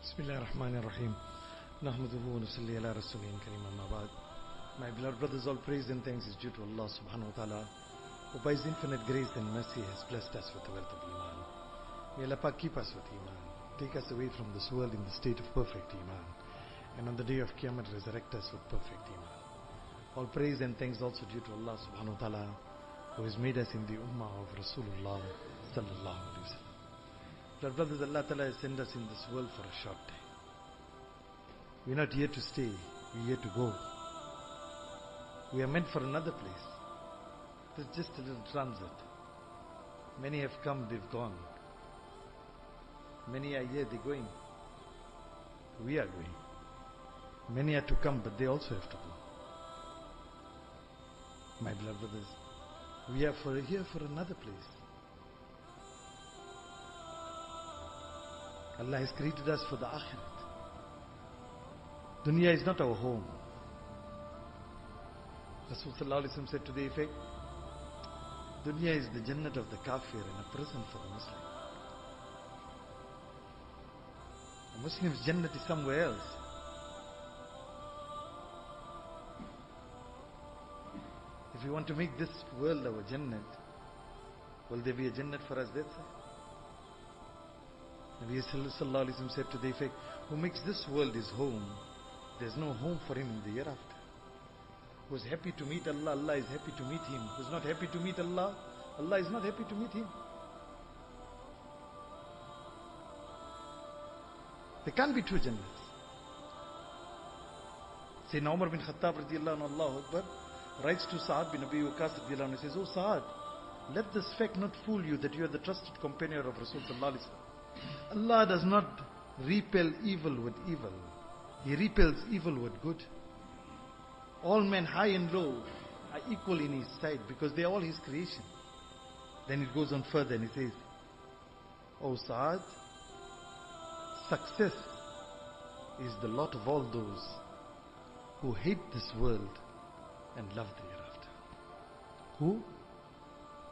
Bismillahirrahmanirrahim. Nahmaduhu wa nusalli ala rasulihil kareem amma ba'd. My beloved brothers, all praise and thanks is due to Allah subhanahu wa ta'ala, who by His infinite grace and mercy has blessed us with the wealth of Iman. May Allah Pak keep us with Iman, take us away from this world in the state of perfect Iman, and on the day of Qiyamah resurrect us with perfect Iman. All praise and thanks also due to Allah subhanahu wa ta'ala, who has made us in the ummah of Rasulullah sallallahu alayhi wa sallam. Beloved brothers, Allah ta'ala has sent us in this world for a short time. We are not here to stay, we are here to go. We are meant for another place. It is just a little transit. Many have come, they've gone. Many are here, they're going. We are going. Many are to come, but they also have to go. My beloved brothers, we are here for another place. Allah has created us for the akhirat. Dunya is not our home. Rasul sallallahu alaihi wasallam said to the effect, Dunya is the Jannat of the kafir and a prison for the Muslim. A Muslim's Jannat is somewhere else. If we want to make this world our Jannat, will there be a Jannat for us that side? Nabi sallallahu alaihi wasallam said to the effect, who makes this world his home, there's no home for him in the hereafter. Who is happy to meet Allah, Allah is happy to meet him. Who is not happy to meet Allah, Allah is not happy to meet him. There can't be two Jannats. Sayyidina Umar bin Khattab radiallahu anhu, Allahu Akbar, writes to Sa'ad bin Abi Waqqas radiallahu anhu, says, "Oh Sa'ad, let this fact not fool you that you are the trusted companion of Rasul sallallahu alaihi wasallam. Allah does not repel evil with evil. He repels evil with good. All men, high and low, are equal in His sight because they are all His creation." Then it goes on further and He says, "O Sa'ad, success is the lot of all those who hate this world and love the hereafter." Who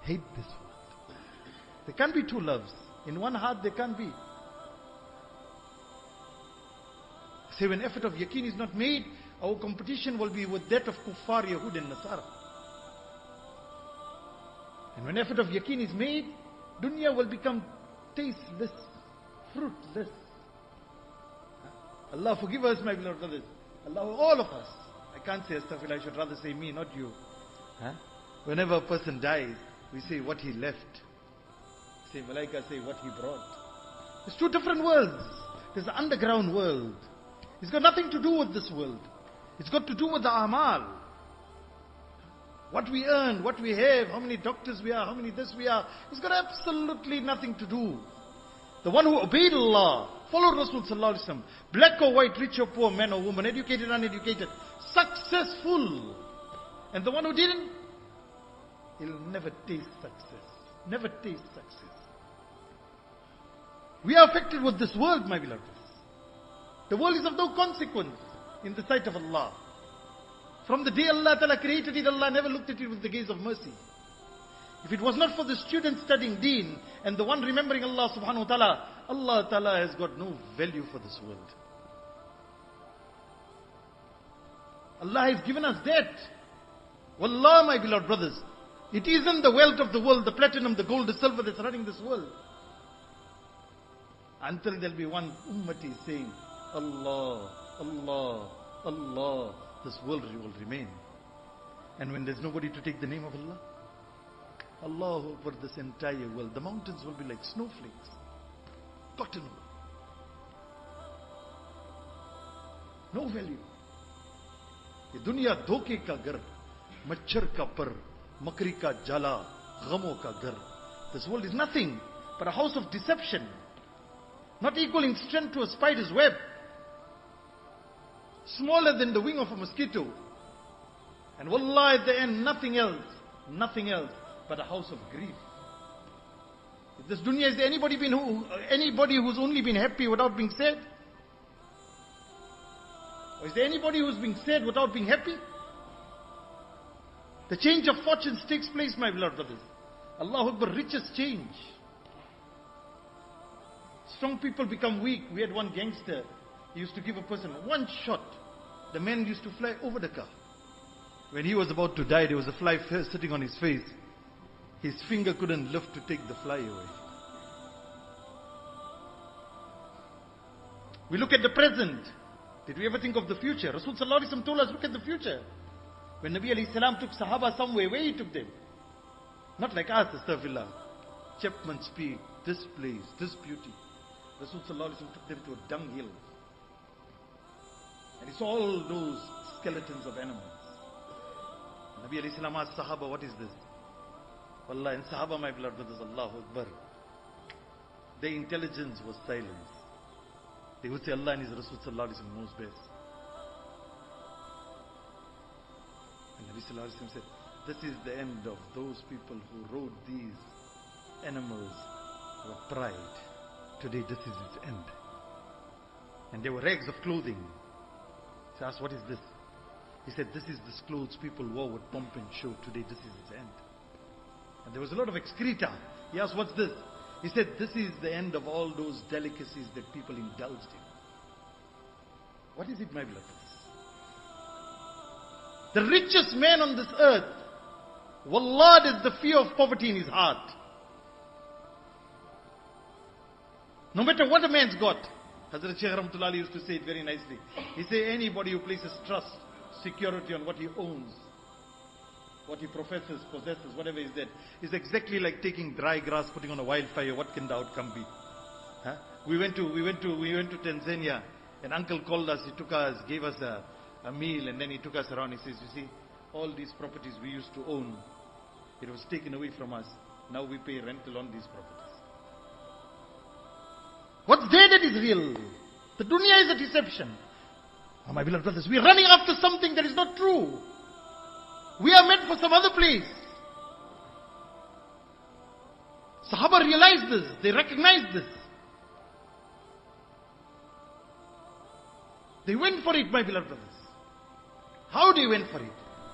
hate this world. There can't be two loves. In one heart there can't be. Say when effort of yaqeen is not made, our competition will be with that of kuffar, Yahud and Nasara. And when effort of yaqeen is made, dunya will become tasteless, fruitless. Allah forgive us, my beloved brothers. Allah, all of us. I can't say astaghfirullah, I should rather say me, not you. Whenever a person dies, we say what he left. Say Malaika say what he brought. There's two different worlds. There's the underground world. It's got nothing to do with this world. It's got to do with the amal. What we earn, what we have, how many doctors we are, how many this we are. It's got absolutely nothing to do. The one who obeyed Allah, followed Rasul sallallahu alaihi wasallam, black or white, rich or poor, man or woman, educated, uneducated, successful. And the one who didn't, he'll never taste success. Never taste success. We are affected with this world, my beloved. The world is of no consequence in the sight of Allah. From the day Allah Ta'ala created it, Allah never looked at it with the gaze of mercy. If it was not for the student studying deen and the one remembering Allah subhanahu wa ta'ala, Allah Ta'ala has got no value for this world. Allah has given us that. Wallah, my beloved brothers, it isn't the wealth of the world, the platinum, the gold, the silver that's running this world. Until there'll be one ummati saying, Allah, Allah, Allah, this world will remain. And when there's nobody to take the name of Allah, Allah over this entire world, the mountains will be like snowflakes. Cotton. No value. ये दुनिया धोखे का घर, मच्छर का पर, मकरी का जाला, गमों का घर. This world is nothing but a house of deception, not equal in strength to a spider's web, smaller than the wing of a mosquito. And wallah, at the end, nothing else but a house of grief. If this dunya, is there anybody who's only been happy without being sad? Or is there anybody who's being sad without being happy? The change of fortunes takes place, my beloved brothers. Allahu Akbar, riches change. Strong people become weak. We had one gangster. He used to give a person one shot. The man used to fly over the car. When he was about to die, there was a fly sitting on his face. His finger couldn't lift to take the fly away. We look at the present. Did we ever think of the future? Rasul Sallallahu Alaihi Wasallam told us, look at the future. When Nabi Alayhi Salam took Sahaba somewhere, where he took them? Not like us, astaghfirullah. Chapman's Peak, this place, this beauty. Rasul Sallallahu Alaihi Wasallam took them to a dunghill. And he saw all those skeletons of animals. Nabi Alayhi Salam asked Sahaba, what is this? Wallah, and Sahaba, my beloved brothers, Allahu Akbar. Their intelligence was silence. They would say, Allah and His Rasul Sallallahu Alaihi Wasallam knows best. And Nabi Sallallahu Alaihi Wasallam said, this is the end of those people who rode these animals of pride. Today this is its end. And there were rags of clothing. He asked, what is this? He said, this is the clothes people wore with pomp and show. Today this is its end. And there was a lot of excreta. He asked, what's this? He said, this is the end of all those delicacies that people indulged in. What is it, my beloved? The richest man on this earth, wallah, there's the fear of poverty in his heart. No matter what a man's got. Hazrat Shaykh Rahmatullah used to say it very nicely. He said, anybody who places trust, security on what he owns, what he professes, possesses, whatever is that, is exactly like taking dry grass, putting on a wildfire. What can the outcome be? Huh? We went to Tanzania. An uncle called us. He took us, gave us a meal, and then he took us around. He says, you see, all these properties we used to own, it was taken away from us. Now we pay rental on these properties. What's there that is real? The dunya is a deception. Oh, my beloved brothers, we are running after something that is not true. We are meant for some other place. Sahaba realized this. They recognized this. They went for it, my beloved brothers. How they went for it?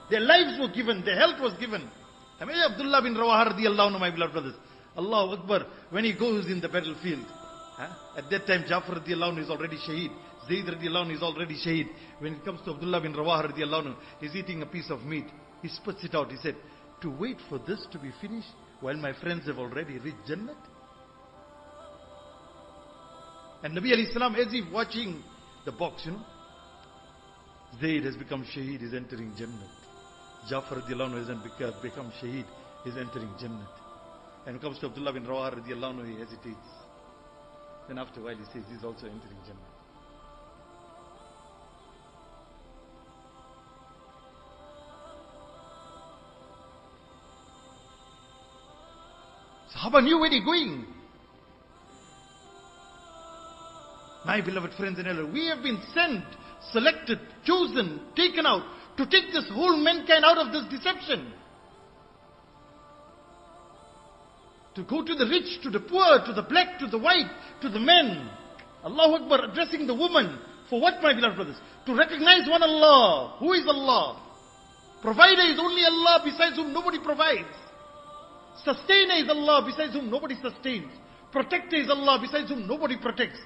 Their lives were given. Their health was given. Imagine Abdullah bin Rawaha radiallahu anhu, my beloved brothers. Allahu Akbar. When he goes in the battlefield, at that time Jafar radiallahu anhu is already shaheed. Zayd radiallahu anhu is already shaheed. When it comes to Abdullah bin Rawaha radiallahu anhu, he's eating a piece of meat. He spits it out. He said, to wait for this to be finished while my friends have already reached Jannat? And Nabi alayhi salam, as if watching the box, Zayd has become shaheed, is entering Jannat. Jafar radiallahu anhu has become shaheed, is entering Jannat. And when it comes to Abdullah bin Rawaha radiallahu anhu, he hesitates. Then after a while he says, he's also entering Jannat. Sahaba knew where they're going. My beloved friends and elders, we have been sent, selected, chosen, taken out to take this whole mankind out of this deception. To go to the rich, to the poor, to the black, to the white, to the men. Allahu Akbar, addressing the woman. For what, my beloved brothers? To recognize one Allah. Who is Allah? Provider is only Allah, besides whom nobody provides. Sustainer is Allah, besides whom nobody sustains. Protector is Allah, besides whom nobody protects.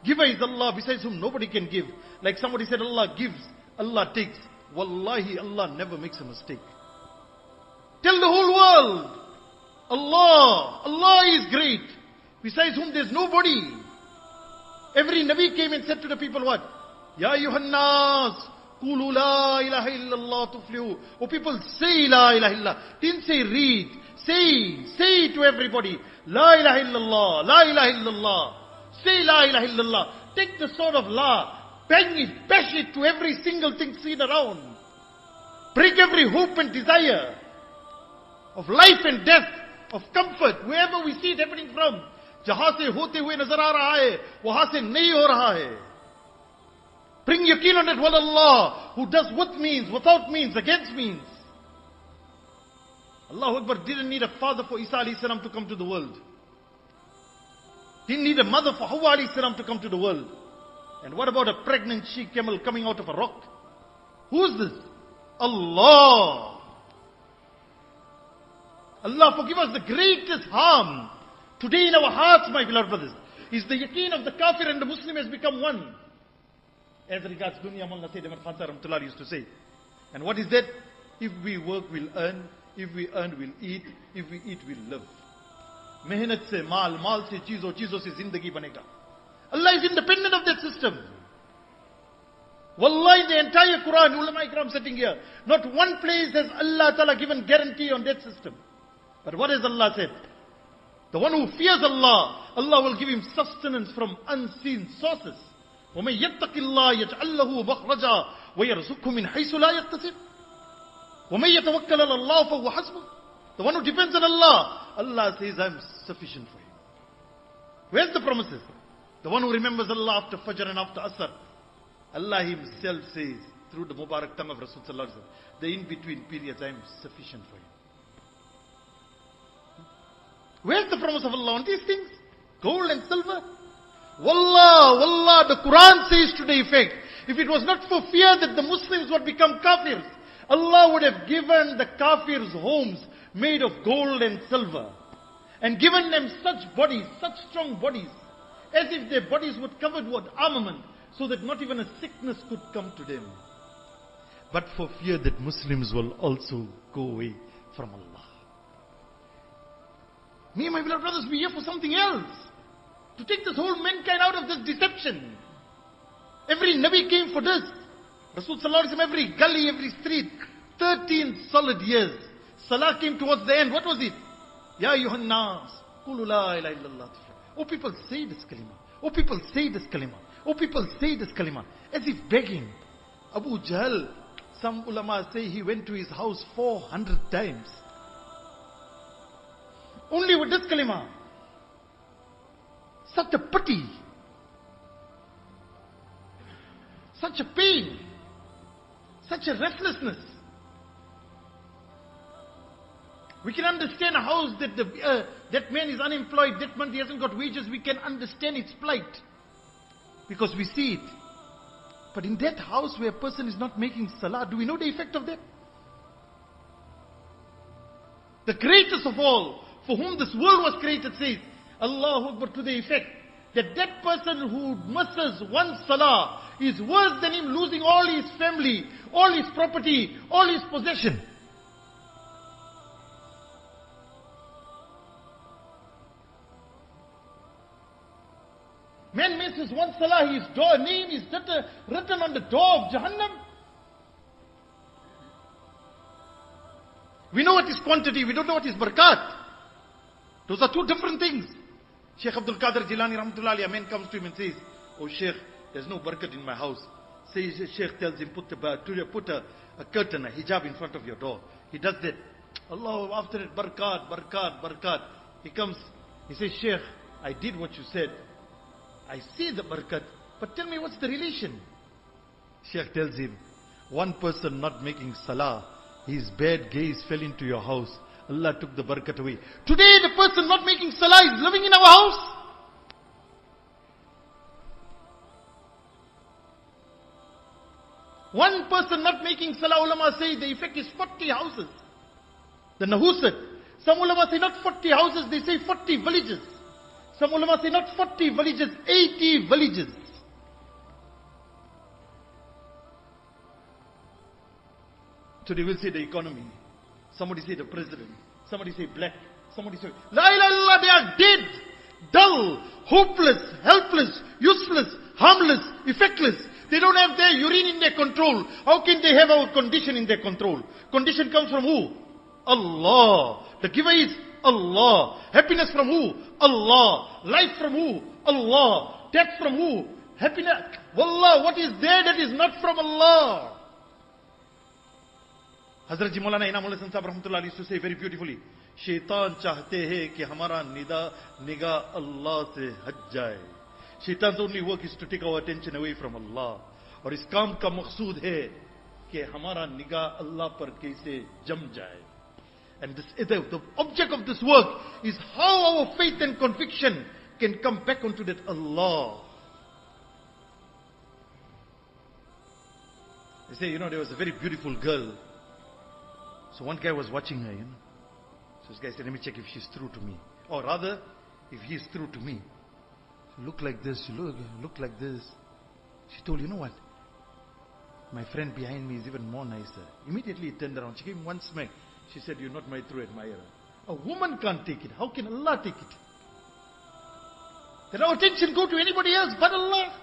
Giver is Allah, besides whom nobody can give. Like somebody said, Allah gives, Allah takes. Wallahi, Allah never makes a mistake. Tell the whole world, Allah is great, besides whom there's nobody. Every Nabi came and said to the people what? Ya Yuhannas, Qulu la ilaha illallah tuflihu. Oh people, say la ilaha illallah. Didn't say read. Say to everybody, la ilaha illallah, la ilaha illallah. Say la ilaha illallah. Take the sword of la, bang it, bash it to every single thing seen around. Break every hope and desire of life and death, of comfort, wherever we see it happening from. Jahan se hote hue nazar aa raha hai, wahan se nahi ho raha hai. Bring yaqeen on that one Allah, who does with means, without means, against means. Allahu Akbar didn't need a father for Isa alayhi salam to come to the world. Didn't need a mother for Hawa alayhi salam to come to the world. And what about a pregnant she camel coming out of a rock? Who's this? Allah. Allah forgive us the greatest harm today in our hearts, my beloved brothers, is the yaqeen of the kafir and the Muslim has become one. As regards dunya, Mullah Sayyid Ahmad Khan Sahib Rahmatullah used to say. And what is that? If we work, we'll earn. If we earn, we'll eat. If we eat, we'll live. Mehnat se maal, maal se cheezo, cheezo se zindagi banega. Allah is independent of that system. Wallahi, the entire Quran, ulama ikram sitting here, not one place has Allah Ta'ala given guarantee on that system. But what has Allah said? The one who fears Allah, Allah will give him sustenance from unseen sources. وَمَن يَتَّقِ اللَّهَ يَجْعَلْ لَهُ مَخْرَجًا وَيَرْزُقْهُ مِنْ حَيْثُ لَا يَحْتَسِبُ وَمَن يَتَوَكَّلْ عَلَى اللَّهِ فَهُوَ حَسْبُهُ. The one who depends on Allah, Allah says, I am sufficient for him. Where's the promises? The one who remembers Allah after Fajr and after Asr. Allah himself says, through the Mubarak tongue of Rasul Sallallahu Alaihi Wasallam, the in-between periods, I am sufficient for him. Where's the promise of Allah on these things? Gold and silver? Wallah, wallah, the Quran says to the effect, if it was not for fear that the Muslims would become kafirs, Allah would have given the kafirs homes made of gold and silver, and given them such bodies, such strong bodies, as if their bodies were covered with armament, so that not even a sickness could come to them. But for fear that Muslims will also go away from Allah. Me and my beloved brothers, we're here for something else. To take this whole mankind out of this deception. Every Nabi came for this. Rasul Sallallahu Alaihi Wasallam, every gully, every street, 13 solid years. Salah came towards the end. What was it? Ya ayyuhan nas, qulu la ilaha illallah. Oh, people say this kalima. Oh, people say this kalima. Oh, people say this kalima. As if begging. Abu Jahl, some ulama say he went to his house 400 times. Only with this kalima. Such a pity. Such a pain. Such a restlessness. We can understand a house that that man is unemployed, that month he hasn't got wages. We can understand its plight. Because we see it. But in that house where a person is not making salah, do we know the effect of that? The greatest of all, for whom this world was created, says, Allahu Akbar, to the effect that that person who misses one salah is worse than him losing all his family, all his property, all his possession. Man misses one salah, his name is written on the door of Jahannam. We know what is quantity, we don't know what is barakat. Those are two different things. Sheikh Abdul Qadir Jilani Rahmatullah Alayhi, a man comes to him and says, oh Sheikh, there's no barakat in my house. Says, Sheikh tells him, put a curtain, a hijab in front of your door. He does that. Allah, after it, barakat, barakat, barakat. He comes, he says, Sheikh, I did what you said. I see the barakat, but tell me what's the relation? Sheikh tells him, one person not making salah, his bad gaze fell into your house. Allah took the barakat away. Today the person not making salah is living in our house. One person not making salah, ulama say the effect is 40 houses. The Nahusat. Some ulama say not 40 houses, they say 40 villages. Some ulama say not 40 villages, 80 villages. Today we'll say the economy. Somebody say the president. Somebody say black. Somebody say, La ilaha illallah, they are dead, dull, hopeless, helpless, useless, harmless, effectless. They don't have their urine in their control. How can they have our condition in their control? Condition comes from who? Allah. The giver is Allah. Happiness from who? Allah. Life from who? Allah. Death from who? Happiness. Wallah, what is there that is not from Allah? Hazrat Ji Maulana Inam Ul Hasan Sahib Rahmatullah used to say very beautifully, Shaitan chahte hai ki hamara niga Allah se haj jaye. Shaitan's only work is to take our attention away from Allah. Aur is kaam ka maqsood hai ki hamara niga Allah par kaise jam jaye. And this, the object of this work is how our faith and conviction can come back onto that Allah. They say, there was a very beautiful girl. So one guy was watching her, So this guy said, let me check if she's true to me. Or rather, if he's true to me. You look like this, you look like this. She told, you know what? My friend behind me is even more nicer. Immediately he turned around. She gave him one smack. She said, you're not my true admirer. A woman can't take it. How can Allah take it? Let our attention go to anybody else but Allah.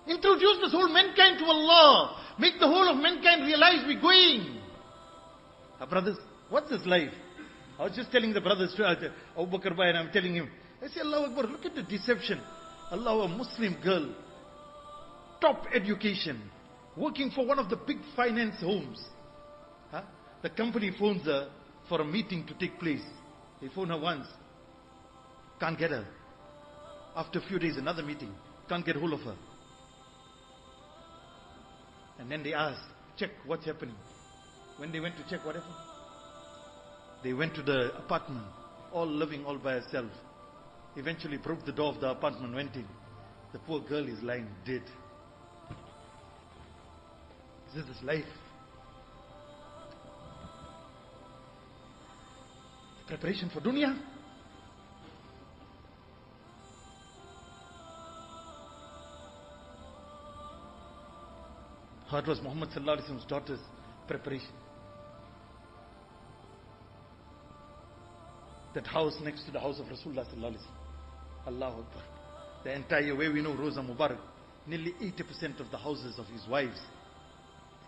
Introduce this whole mankind to Allah. Make the whole of mankind realize we're going. Our brothers, what's this life? I was just telling the brothers, Abu Bakr Bhai, and I'm telling him, I say, Allah Akbar, look at the deception. Allah, a Muslim girl, top education, working for one of the big finance homes. Huh? The company phones her for a meeting to take place. They phone her once. Can't get her. After a few days, another meeting. Can't get hold of her. And then they asked, check what's happening. When they went to check what happened, they went to the apartment, all living all by herself. Eventually broke the door of the apartment, went in. The poor girl is lying dead. Is this life? Preparation for dunya? How it was Muhammad sallallahu alaihi wasallam's daughter's preparation. That house next to the house of Rasulullah sallallahu alaihi wasallam. Allahu Akbar. The entire way we know Rosa Mubarak, nearly 80% of the houses of his wives,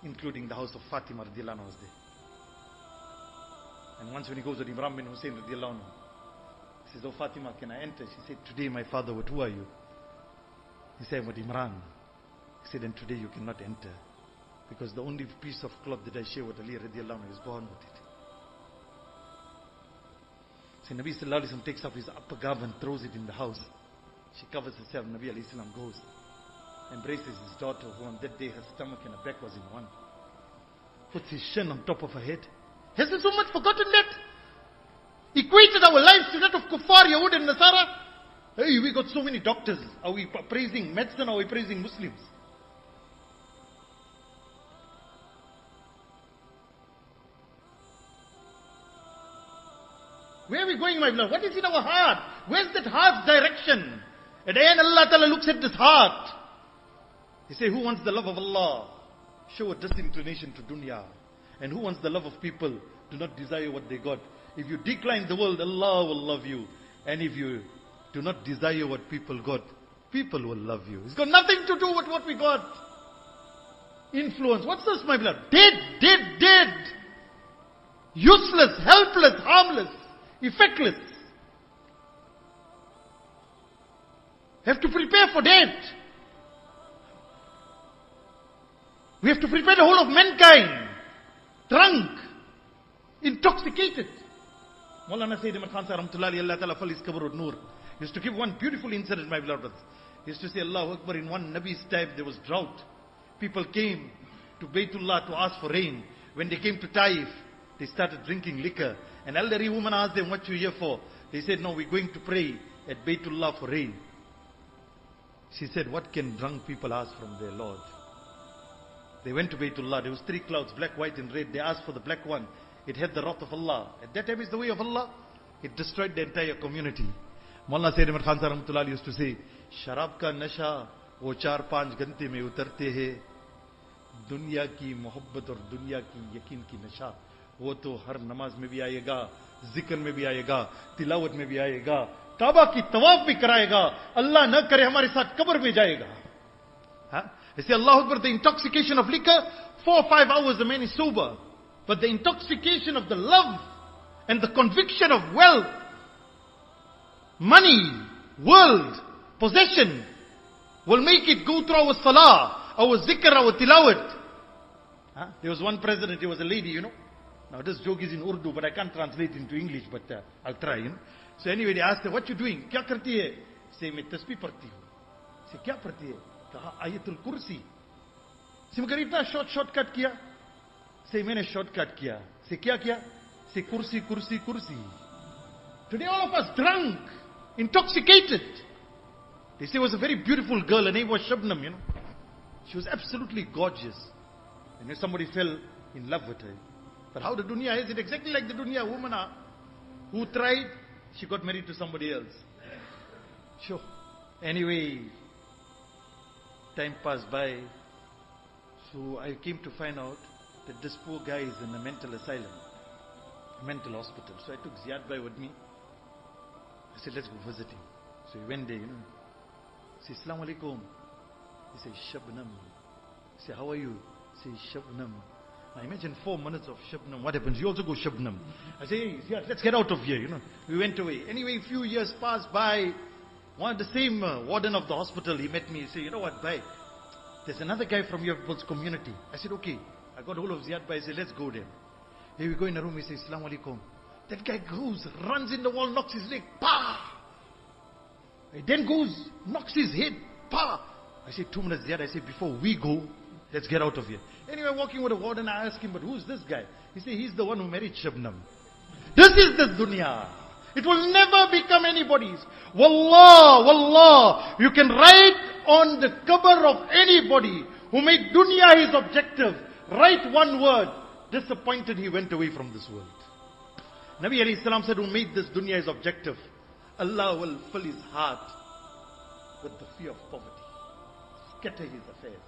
including the house of Fatima radiallahu anha, was there. And once when he goes with Imran bin Hussein radiallahu anhu, he says, oh Fatima, can I enter? She said, today my father, what, who are you? He said, with Imran. He said, and today you cannot enter. Because the only piece of cloth that I share with Ali radiallahu anhu is gone with it. So Nabi sallallahu alaihi wasallam takes off his upper garment, throws it in the house. She covers herself. Nabi alayhi salam goes, embraces his daughter, who on that day her stomach and her back was in one. Puts his shin on top of her head. Hasn't so much forgotten that? Equated our lives to that of Kuffar, Yahud and Nasara. Hey, we got so many doctors. Are we praising medicine or are we praising Muslims? Where are we going, my beloved? What is in our heart? Where's that heart's direction? At the end, Allah Ta'ala looks at this heart. He says, who wants the love of Allah? Show a disinclination to dunya. And who wants the love of people? Do not desire what they got. If you decline the world, Allah will love you. And if you do not desire what people got, people will love you. It's got nothing to do with what we got. Influence. What's this, my beloved? Dead. Useless, helpless, harmless, effectless. Have to prepare for death. We have to prepare the whole of mankind. Drunk, intoxicated. Maulana Sayyid Ahmad Khan Sahib Rahmatullahi Allah Ta'ala Fal His Qabr Noor used to give one beautiful incident, my beloved brothers. He used to say, Allahu Akbar, in one Nabi's time there was drought. People came to Baytullah to ask for rain. When they came to Taif, they started drinking liquor. An elderly woman asked them, what you here for? They said, no, we're going to pray at Baytullah for rain. She said, what can drunk people ask from their Lord? They went to Baytullah. There was 3 clouds, black, white and red. They asked for the black one. It had the wrath of Allah. At that time is the way of Allah. It destroyed the entire community. Maulana Sayyid Ahmad Khan Sahib Rahmatullah used to say, Sharab ka nasha, wo 4-5 ghante mein utarte hai. Dunya ki mohabbat aur dunya ki yakin ki nasha. वो तो हर नमाज में भी आएगा, जिक्र में भी आएगा, तिलावत में भी आएगा, काबा की तवाफ भी कराएगा, अल्लाह न करे हमारे साथ कब्र में जाएगा. They say, Allah Akbar, the intoxication of liquor, 4 or 5 hours the man is sober. But the intoxication of the love and the conviction of wealth, money, world, possession, will make it go through our salah, our zikr, our tilawat. There was one president, there was a lady, you know. Now this joke is in Urdu, but I can't translate into English, but I'll try, you know. So anyway, they asked her, what you doing? Kya karti hai? Say, मैं तस्बीह पढ़ती हूँ. Say, क्या पढ़ती है? कहा, आयतुल कुर्सी. Say, मगर इतना shortcut किया? Say, मैंने shortcut किया. Say, क्या किया? Say, kursi, kursi, kursi. Today all of us drunk, intoxicated. They say it was a very beautiful girl. Her name was Shabnam, you know. She was absolutely gorgeous. And if somebody fell in love with her, But how the dunya is it? Exactly like the dunya women are. Who tried, she got married to somebody else. Sure. Anyway, time passed by. So I came to find out that this poor guy is in a mental asylum, a mental hospital. So I took Ziad Bhai with me. I said, let's go visit him. So he went there, He said, Assalamu alaikum. He said, Shabnam. He said, how are you? He said, Shabnam. Now imagine 4 minutes of Shabnam. What happens? You also go Shabnam. I say, hey, Ziad, let's get out of here, We went away. Anyway, a few years passed by. One of the same warden of the hospital, he met me. He said, you know what, Bhai? There's another guy from your people's community. I said, okay. I got hold of Ziad Bhai. I said, let's go there. Here we go in a room. He says, Assalamu alaikum. That guy goes, runs in the wall, knocks his leg. Pa! He then goes, knocks his head. Pa! I said, 2 minutes, Ziad. I said, before we go, let's get out of here. Anyway, walking with the warden, I asked him, but who's this guy? He said, he's the one who married Shabnam. This is the dunya. It will never become anybody's. Wallah, wallah, you can write on the cover of anybody who made dunya his objective. Write one word. Disappointed he went away from this world. Nabi alayhi salam said, who made this dunya his objective, Allah will fill his heart with the fear of poverty. Scatter his affairs.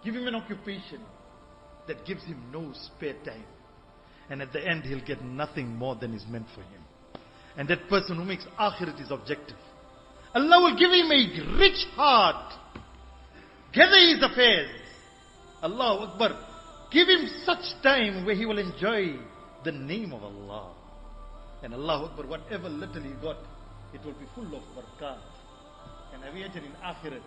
Give him an occupation that gives him no spare time. And at the end he'll get nothing more than is meant for him. And that person who makes akhirat his objective, Allah will give him a rich heart. Gather his affairs. Allahu Akbar. Give him such time where he will enjoy the name of Allah. And Allahu Akbar, whatever little he got, it will be full of barakat. And imagine in akhirat,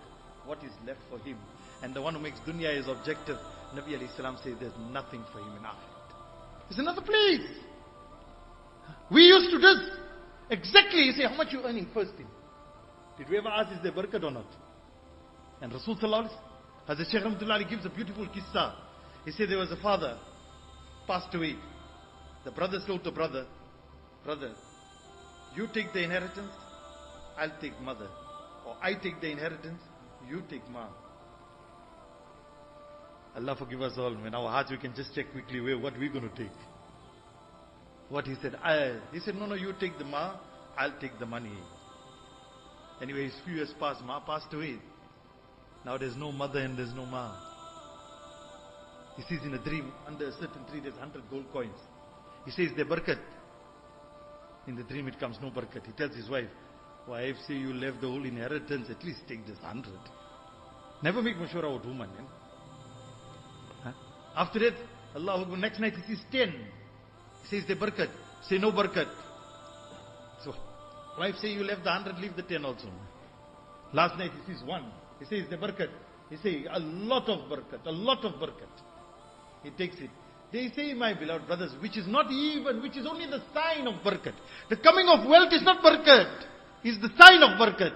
what is left for him. And the one who makes dunya his objective, Nabi alayhi salam says there's nothing for him in akhirat. It's another place. We used to do this. Exactly, you say, how much you earning first thing? Did we ever ask, is there barakat or not? And Rasul sallallahu alayhi wa sallam, Hazrat Shaykh Rahmatullah gives a beautiful qissa. He said there was a father, passed away. The brother told the brother, brother, you take the inheritance, I'll take mother. Or I take the inheritance, you take ma. Allah forgive us all. In our hearts we can just check quickly what we're going to take. What he said, he said, no, you take the ma, I'll take the money. Anyway, a few years passed, ma passed away. Now there's no mother and there's no ma. He sees in a dream, under a certain tree there's 100 gold coins. He says, the barakat. In the dream it comes, no barakat. He tells his wife, wife, say you left the whole inheritance, at least take this 100. Never make mashwara with woman. Huh? After that, Allah, next night he sees 10. He says, the barakat. Say no barakat. So, wife say you left the 100, leave the 10 also. Last night he sees 1. He says, the barakat. He says, a lot of barakat, a lot of barakat. He takes it. They say, my beloved brothers, which is only the sign of barakat. The coming of wealth is not barakat. It's the sign of barakat.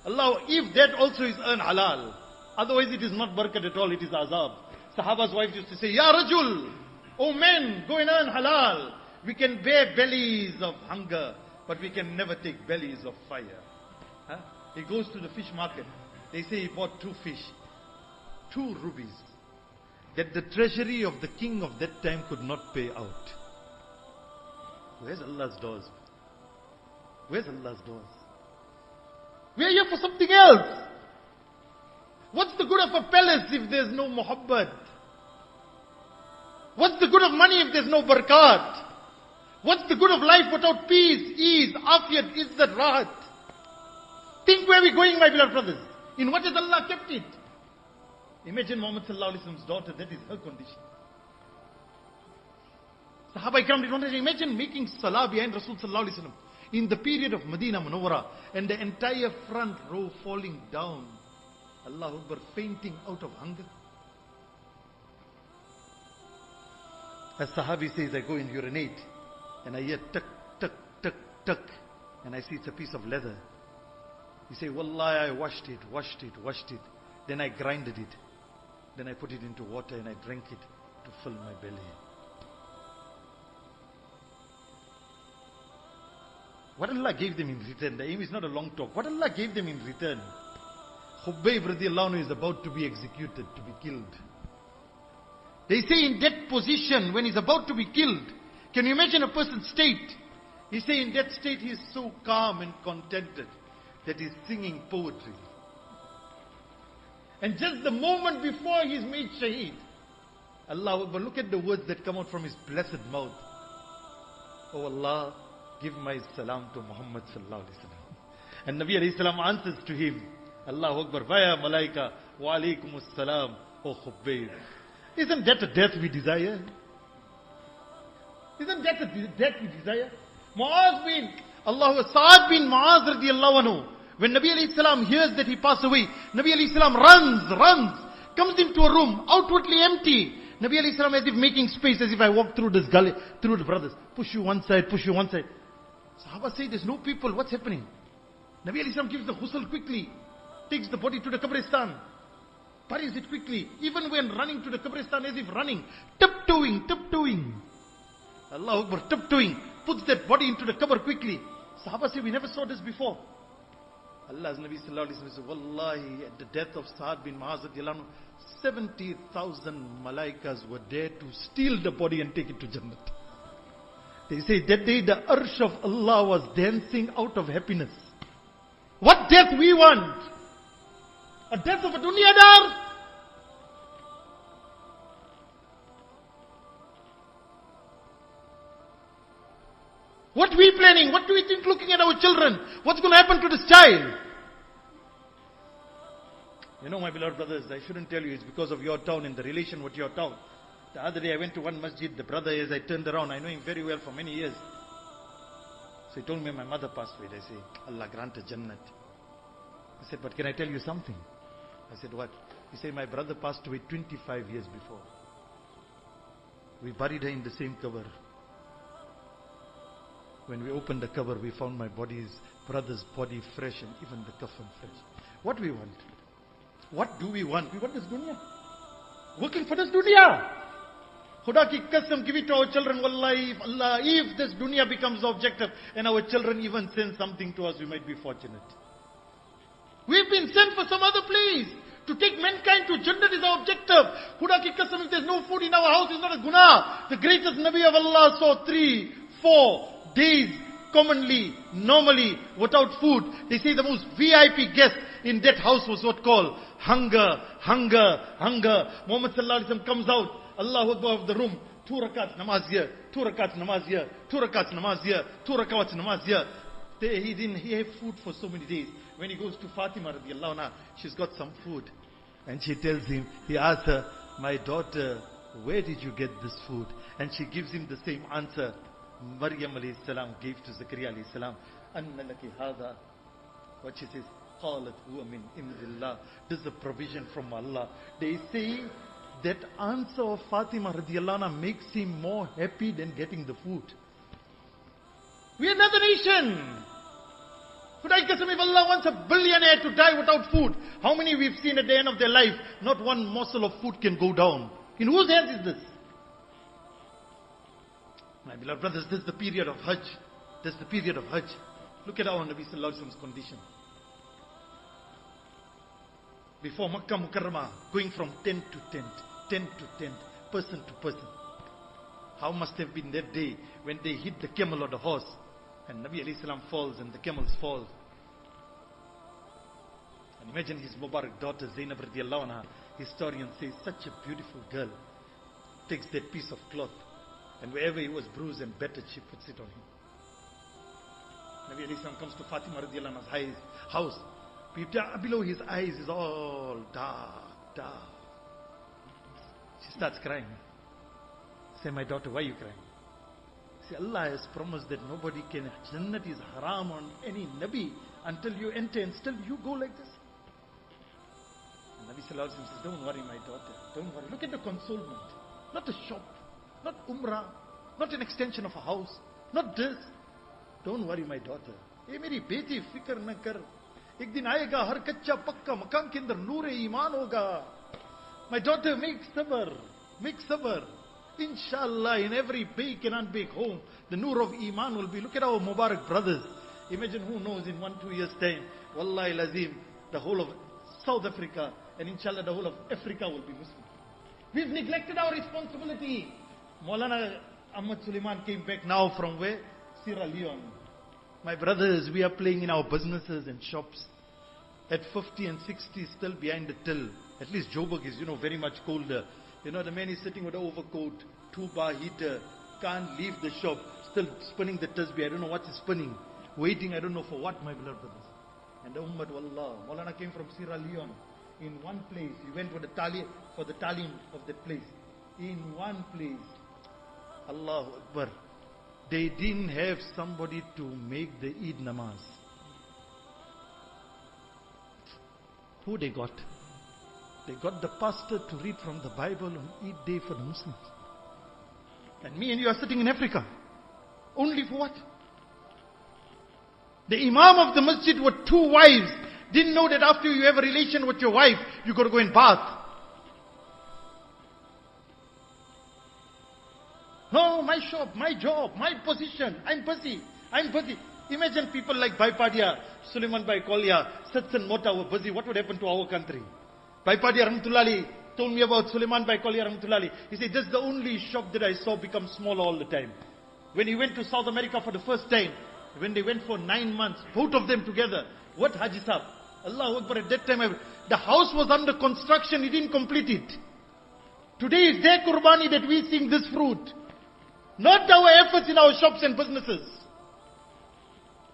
Allah, if that also is earned halal, otherwise it is not barakat at all, it is azab. Sahaba's wife used to say, Ya Rajul, oh men, go and earn halal. We can bear bellies of hunger, but we can never take bellies of fire. Huh? He goes to the fish market. They say he bought 2 fish, 2 rubies, that the treasury of the king of that time could not pay out. Where's Allah's doors? Where's Allah's doors? We are here for something else. What's the good of a palace if there's no muhabbat? What's the good of money if there's no barakat? What's the good of life without peace, ease, afiyat, izzat, rahat? Think where we're going, my beloved brothers. In what has Allah kept it? Imagine Muhammad sallallahu alaihi wasallam's daughter, that is her condition. Sahaba Ikram did not imagine making salah behind Rasul sallallahu alaihi wasallam in the period of Medina Munawwara and the entire front row falling down. Allahu Akbar, fainting out of hunger. As Sahabi says, I go and urinate and I hear tuck, tuck, tuck, tuck, and I see it's a piece of leather. He say, Wallahi, I washed it. Then I grinded it. Then I put it into water and I drank it to fill my belly. What Allah gave them in return? The aim is not a long talk. What Allah gave them in return? Khubayb radiallahu anhu is about to be executed, to be killed. They say in that position, when he's about to be killed, can you imagine a person's state? He say in that state he is so calm and contented that he's singing poetry. And just the moment before he's made shaheed, Allah Akbar, look at the words that come out from his blessed mouth. Oh Allah, give my salam to Muhammad sallallahu alaihi wasallam. And Nabi alayhi salam answers to him, Allah Akbar, vaya malaika, wa alaikumus salam, O Khubbayb. Isn't that a death we desire? Isn't that a death we desire? Sa'ad bin Mu'az radiallahu anhu, when Nabi alayhi salam hears that he passed away, Nabi alayhi salam runs, comes into a room, outwardly empty. Nabi alayhi salam as if making space, as if I walk through this gully, through the brothers. Push you one side. Sahaba say, there's no people, what's happening? Nabi alayhi salam gives the ghusl quickly, takes the body to the Qabristan, buries it quickly, even when running to the Qabristan as if running, tiptoeing. Allah Akbar, tiptoeing, puts that body into the cover quickly. Sahaba say, we never saw this before. Allah's Nabi sallallahu alaihi wasallam said, Wallahi, at the death of Sa'ad bin Mu'az radiallahu anhu, 70,000 malaikas were there to steal the body and take it to Jannat. They say that day the arsh of Allah was dancing out of happiness. What death we want? A death of a dunyadar? What we planning? What do we think looking at our children? What's going to happen to this child? You know, my beloved brothers, I shouldn't tell you it's because of your town and the relation with your town. The other day I went to one masjid, the brother, as I turned around, I know him very well for many years. So he told me my mother passed away. I say, Allah grant her Jannat. He said, but can I tell you something? I said, what? He said, my brother passed away 25 years before. We buried her in the same cover. When we opened the cover, we found my brother's body fresh and even the kafan fresh. What do we want? What do we want? We want this dunya. Working for this dunya. Khuda ki qasam, give it to our children. Wallahi, if this dunya becomes the objective and our children even send something to us, we might be fortunate. We've been sent for some other place. To take mankind to Jannah is our objective. Khuda ki qasam, if there's no food in our house, it's not a guna. The greatest Nabi of Allah saw 3-4 days commonly, normally, without food. They say the most VIP guest in that house was what called hunger. Muhammad sallallahu alaihi wasallam comes out, Allahu Akbar of the room, 2 rakats namaz here, 2 rakats namaz here, 2 rakats namaz here, 2 rakats namaz here. He didn't have food for so many days. When he goes to Fatima radiallahu anha, she's got some food. And she tells him, he asks her, my daughter, where did you get this food? And she gives him the same answer Maryam alayhi salam gave to Zakaria alayhi salam. Anna laki hadha. What she says, qalat huwa min indillah. This is a provision from Allah. They say that answer of Fatima radiallahu anha makes him more happy than getting the food. We are another nation. If Allah wants a billionaire to die without food, how many we've seen at the end of their life, not one morsel of food can go down. In whose hands is this? My beloved brothers, this is the period of Hajj. This is the period of Hajj. Look at our Nabi sallallahu alaihi wasallam's condition. Before Makkah Mukarramah, going from tent to tent, person to person. How must have been that day when they hit the camel or the horse, and Nabi alayhi salam falls and the camels fall. And imagine his Mubarak daughter Zainab radiallahu anha, historian says, such a beautiful girl, takes that piece of cloth, and wherever he was bruised and battered, she puts it on him. Nabi alayhi salam comes to Fatima radiallahu anha's house. Below his eyes is all dark. She starts crying. Say, my daughter, why are you crying? Say, Allah has promised that nobody can. Jannat is haram on any Nabi until you enter, and still you go like this. And Nabi sallallahu alaihi wasallam says, don't worry, my daughter. Don't worry. Look at the consolement. Not a shop, not umrah, not an extension of a house, not this. Don't worry, my daughter. Hey, meri beti, fikr na kar. एक दिन आएगा हर कच्चा पक्का मकान के अंदर नूर ईमान होगा. My daughter, make sabr. Inshallah, in every bake and unbake home, the nur of iman will be. Look at our Mubarak brothers. Imagine, who knows, in 1-2 years time, Wallahi Lazim, the whole of South Africa, and inshallah the whole of Africa will be Muslim. We've neglected our responsibility. Maulana Ahmad Sulaiman came back now from where? Sierra Leone. My brothers, we are playing in our businesses and shops. At 50 and 60, still behind the till. At least Joburg is, very much colder. The man is sitting with an overcoat, 2-bar heater, can't leave the shop, still spinning the tasbih. I don't know what he's spinning. Waiting, I don't know for what, my beloved brothers. And the Ummah, wallah, Maulana came from Sierra Leone. In one place, he went for the talim of that place. In one place, Allahu Akbar, they didn't have somebody to make the Eid namaz. Who they got? They got the pastor to read from the Bible on Eid day for the Muslims. And me and you are sitting in Africa. Only for what? The Imam of the masjid with 2 wives didn't know that after you have a relation with your wife, you got to go and bath. No, my shop, my job, my position, I'm busy. Imagine people like Baipadia, Sulaiman Baikolia, sits and Mota were busy. What would happen to our country? Baipadia Rahmatullahi told me about Sulaiman Baikolia Rahmatullahi. He said, this is the only shop that I saw become smaller all the time. When he went to South America for the first time, when they went for 9 months, both of them together, what Hajee Sahib? Allahu Akbar, at that time, the house was under construction, he didn't complete it. Today is their Qurbani that we seeing this fruit. Not our efforts in our shops and businesses.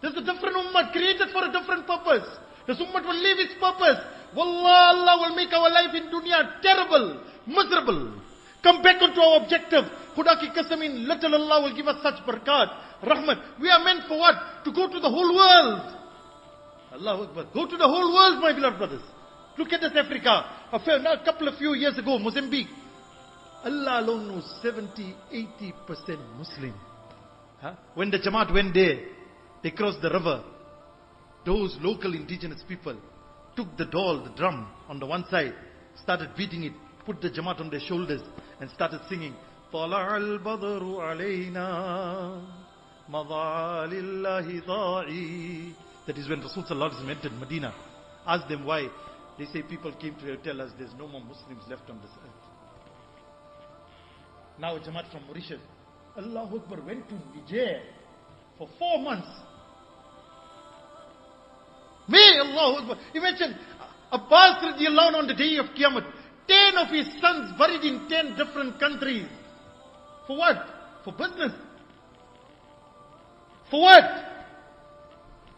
There's a different ummah created for a different purpose. This ummah will live its purpose. Wallah, Allah will make our life in dunya terrible, miserable. Come back onto our objective. Khuda ki qasam, in little Allah will give us such barakat, rahmat. We are meant for what? To go to the whole world. Allahu Akbar. Go to the whole world, my beloved brothers. Look at this Africa. A few years ago, Mozambique. Allah alone knows 70-80% Muslim. When the Jamaat went there, they crossed the river. Those local indigenous people took the drum on the one side, started beating it, put the Jamaat on their shoulders and started singing. طلع البدر علينا مضى لله ضاعي. That is when Rasul Sallallahu Alaihi Wasallam entered Medina. Ask them why. They say people came to tell us there's no more Muslims left on this earth. Now a Jamaat from Mauritius, Allahu Akbar, went to Niger for 4 months. May Allahu Akbar. Imagine Abbas radiallahu anhu on the day of Qiyamah, 10 of his sons buried in 10 different countries. For what? For business. For what?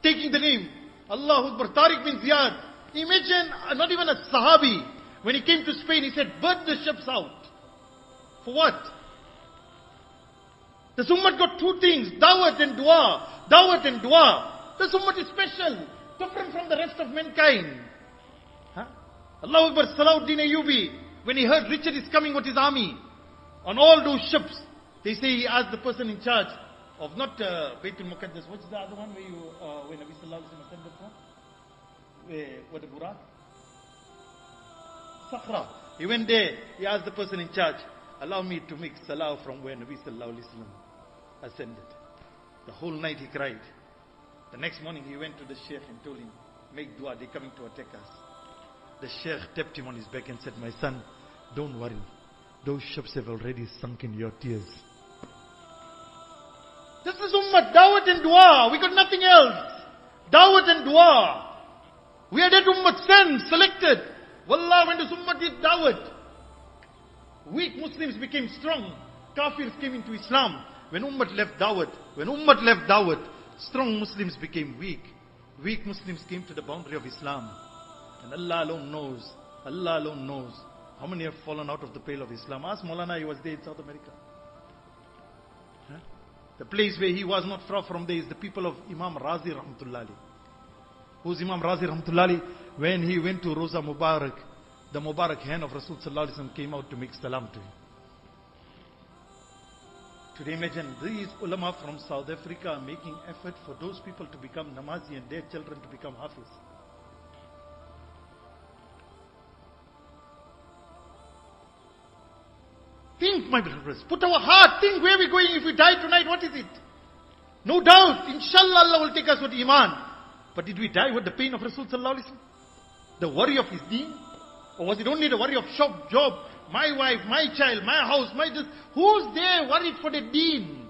Taking the name. Allahu Akbar. Tariq bin Ziyad. Imagine, not even a Sahabi. When he came to Spain, he said, bird the ships out. For what? The Ummah got 2 things. Dawat and dua. Dawat and dua. The Ummah is special. Different from the rest of mankind. Allahu Akbar. Salahuddin Ayyubi, when he heard Richard is coming with his army, on all those ships, they say he asked the person in charge of not Baitul Muqaddas. What's the other one where where Nabi Sallallahu Alaihi Wasallam ascended from? Where the Burak? Sakhra. He went there, he asked the person in charge, allow me to make salah from where Nabi Sallallahu Alaihi Wasallam ascended. The whole night he cried. The next morning he went to the Sheikh and told him, make dua, they're coming to attack us. The Sheikh tapped him on his back and said, my son, don't worry. Those ships have already sunk in your tears. This is ummah, dawat and dua. We got nothing else. Dawat and dua. We are that ummah sent, selected. Wallah, when this ummah did dawat, weak Muslims became strong. Kafirs came into Islam. When ummah left dawat, strong Muslims became weak. Weak Muslims came to the boundary of Islam. And Allah alone knows how many have fallen out of the pale of Islam. Ask Maulana, he was there in South America. The place where he was not far from there is the people of Imam Razi Rahmatullahi. Who's Imam Razi Rahmatullahi? When he went to Roza Mubarak, the Mubarak hand of Rasul Sallallahu Alaihi Wasallam came out to make salam to him. Today imagine these ulama from South Africa are making effort for those people to become Namazi and their children to become Hafiz. Think, my brothers. Put our heart. Think where we're going if we die tonight. What is it? No doubt. Inshallah, Allah will take us with Iman. But did we die with the pain of Rasul Sallallahu Alaihi Wasallam? The worry of his deen? Or was it only the worry of shop, job, my wife, my child, my house, my this. Who's there worried for the deen?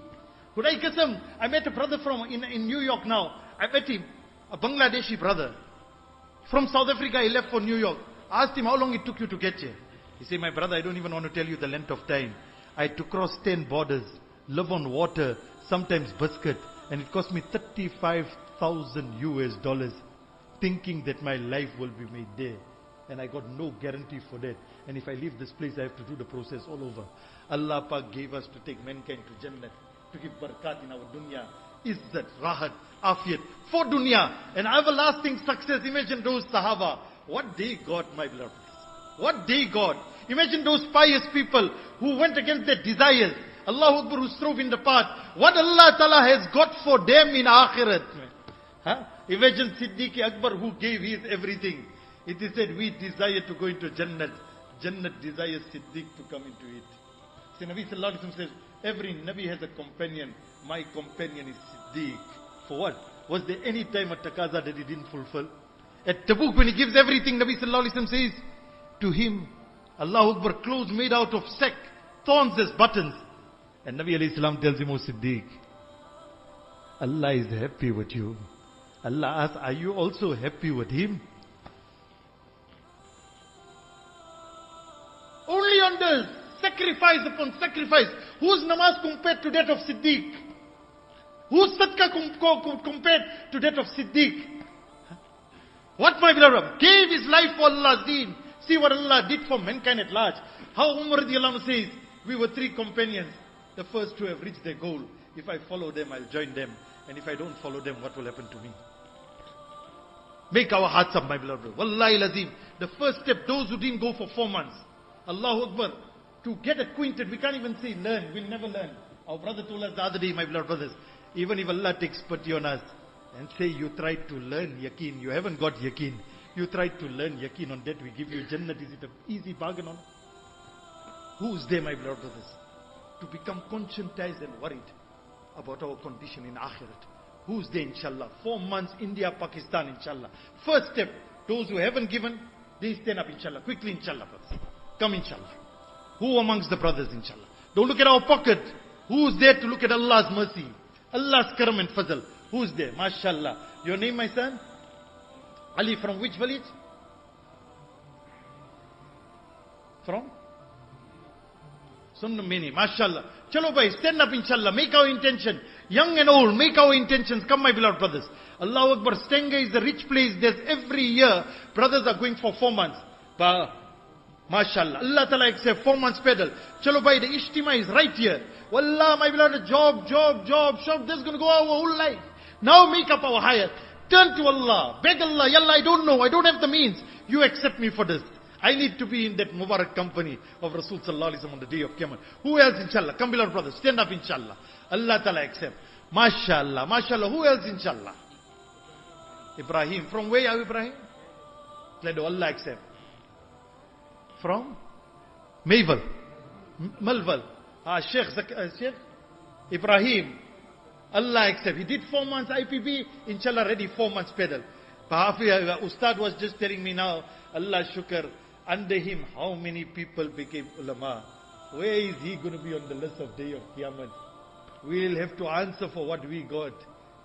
Could I get some? I met a brother from in New York now. I met him, a Bangladeshi brother. From South Africa, he left for New York. Asked him how long it took you to get here. He said, my brother, I don't even want to tell you the length of time. I had to cross 10 borders, live on water, sometimes biscuit, and it cost me $35,000 thinking that my life will be made there. And I got no guarantee for that. And if I leave this place, I have to do the process all over. Allah Pak gave us to take mankind to Jannah, to give barakat in our dunya, izzat, rahat, afiyat, for dunya, and everlasting success. Imagine those Sahaba, what they got, my beloved. What they got. Imagine those pious people who went against their desires. Allahu Akbar, who strove in the path. What Allah Ta'ala has got for them in Akhirat. Huh? Imagine Siddiq Akbar who gave his everything. It is said, we desire to go into Jannat. Jannat desires Siddiq to come into it. See, Nabi Sallallahu Alaihi Wasallam says, every Nabi has a companion. My companion is Siddiq. For what? Was there any time at Taqaza that he didn't fulfill? At Tabuk, when he gives everything, Nabi Sallallahu Alaihi Wasallam says, to him, Allahu Akbar, clothes made out of sack, thorns as buttons. And Nabi Alayhi Salam tells him, O Siddiq, Allah is happy with you. Allah asks, are you also happy with him? Only on the sacrifice upon sacrifice. Whose namaz compared to that of Siddiq? Whose sadaqah compared to that of Siddiq? What, my beloved? Gave his life for Allah's deen. See what Allah did for mankind at large. How Umar radiallahu anhu says, we were 3 companions. The first 2 have reached their goal. If I follow them, I'll join them. And if I don't follow them, what will happen to me? Make our hearts up, my beloved. Wallahi lazim. The first step, those who didn't go for 4 months. Allahu Akbar. To get acquainted, we can't even say learn. We'll never learn. Our brother told us the other day, my beloved brothers, even if Allah takes pity on us and say you tried to learn yaqeen, you haven't got yaqeen. You tried to learn yaqeen, on that we give you Jannat. Is it an easy bargain on? Who's there, my beloved brothers, to become conscientized and worried about our condition in Akhirat? Who's there, inshallah? 4 months, India, Pakistan, inshallah. First step, those who haven't given, they stand up, inshallah. Quickly, inshallah, brothers. Come, inshallah. Who amongst the brothers, inshallah? Don't look at our pocket. Who's there to look at Allah's mercy? Allah's karam and fazl. Who's there? MashaAllah. Your name, my son? Ali, from which village? From? Sunnamini. MashaAllah. Chalo bhai, stand up inshallah. Make our intention. Young and old, make our intentions. Come, my beloved brothers. Allahu Akbar. Stenga is a rich place. There's every year, brothers are going for 4 months. But MashaAllah. Allah Ta'ala accept 4 months pedal. Chalo bhai, the Ijtima is right here. Wallah, my beloved, job. This is going to go our whole life. Now make up our hayat. Turn to Allah. Beg Allah. Yalla, I don't know. I don't have the means. You accept me for this. I need to be in that Mubarak company of Rasul Sallallahu Alaihi Wasallam on the day of Qiyamah. Who else, inshallah? Come, beloved brothers. Stand up, inshallah. Allah Ta'ala accept. MashaAllah. MashaAllah. Who else, inshallah? Ibrahim. From where are you, Ibrahim? Let Allah accept. From? Mayville. Malval. Sheikh Ibrahim. Allah accept. He did 4 months IPB. Inshallah ready 4 months pedal. Ustad was just telling me now, Allah shukr, under him how many people became ulama. Where is he going to be on the list of day of Qiyamah? We'll have to answer for what we got.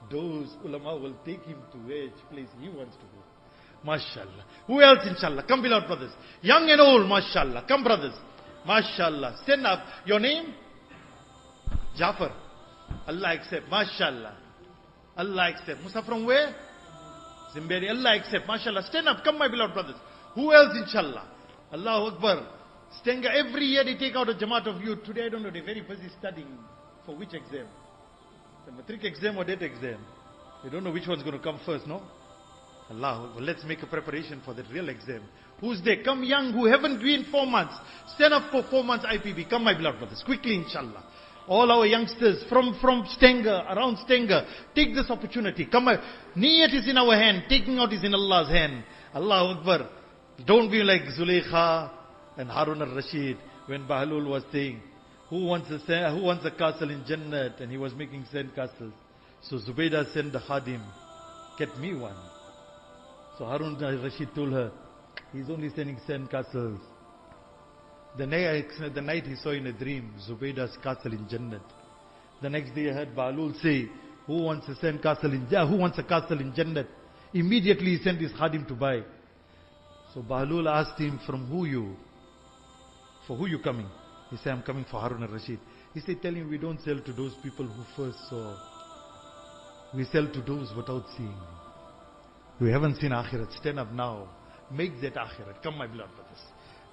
Those ulama will take him to which place he wants to go. MashaAllah. Who else, inshallah? Come, beloved brothers. Young and old, MashaAllah. Come, brothers. MashaAllah. Stand up. Your name? Jafar. Allah accept. MashaAllah. Allah accept. Musa from where? Zimbabwe. Allah accept. MashaAllah. Stand up. Come, my beloved brothers. Who else, inshallah? Allahu Akbar. Stenga, every year they take out a Jamaat of youth. Today, I don't know, they're very busy studying. For which exam? The matric exam or that exam? You don't know which one's going to come first, no? Allah, well, let's make a preparation for that real exam. Who's there? Come young, who haven't been 4 months. Stand up for 4 months IPB. Come, my beloved brothers. Quickly, inshallah. All our youngsters from Stenga, around Stenga, take this opportunity. Come, niyat is in our hand. Taking out is in Allah's hand. Allahu Akbar. Don't be like Zulaykha and Harun al-Rashid when Bahlul was saying, who wants a castle in Jannat? And he was making sand castles. So Zubaydah sent the Khadim, get me one. So Harun al-Rashid told her, he's only sending sand castles. The night he saw in a dream Zubaida's castle in Jannat. The next day I heard Bahlul say, who wants a castle in Jannat? Immediately he sent his khadim to buy. So Bahlul asked him, for who you coming? He said, I'm coming for Harun al-Rashid. He said, tell him we don't sell to those people who first saw. We sell to those without seeing. We haven't seen Akhirat. Stand up now. Make that Akhirat. Come my beloved brothers.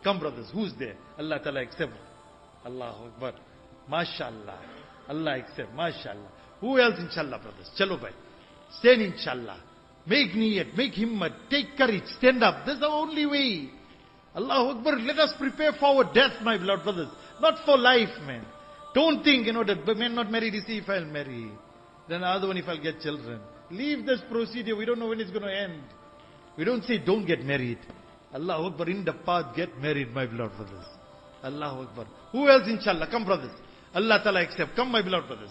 Come brothers. Who's there? Allah Ta'ala accept. Allahu Akbar. MashaAllah. Allah accept. MashaAllah. Who else inshallah brothers? Chalo bhai. Stand inshallah. Make niyat. Make himmat. Take courage. Stand up. That's the only way. Allahu Akbar. Let us prepare for our death my beloved brothers. Not for life man. Don't think, that the man not married, you see if I'll marry. Then the other one if I'll get children. Leave this procedure. We don't know when it's going to end. We don't say don't get married. Allahu Akbar. In the path, get married, my beloved brothers. Allahu Akbar. Who else inshallah? Come brothers. Allah Ta'ala accept. Come my beloved brothers.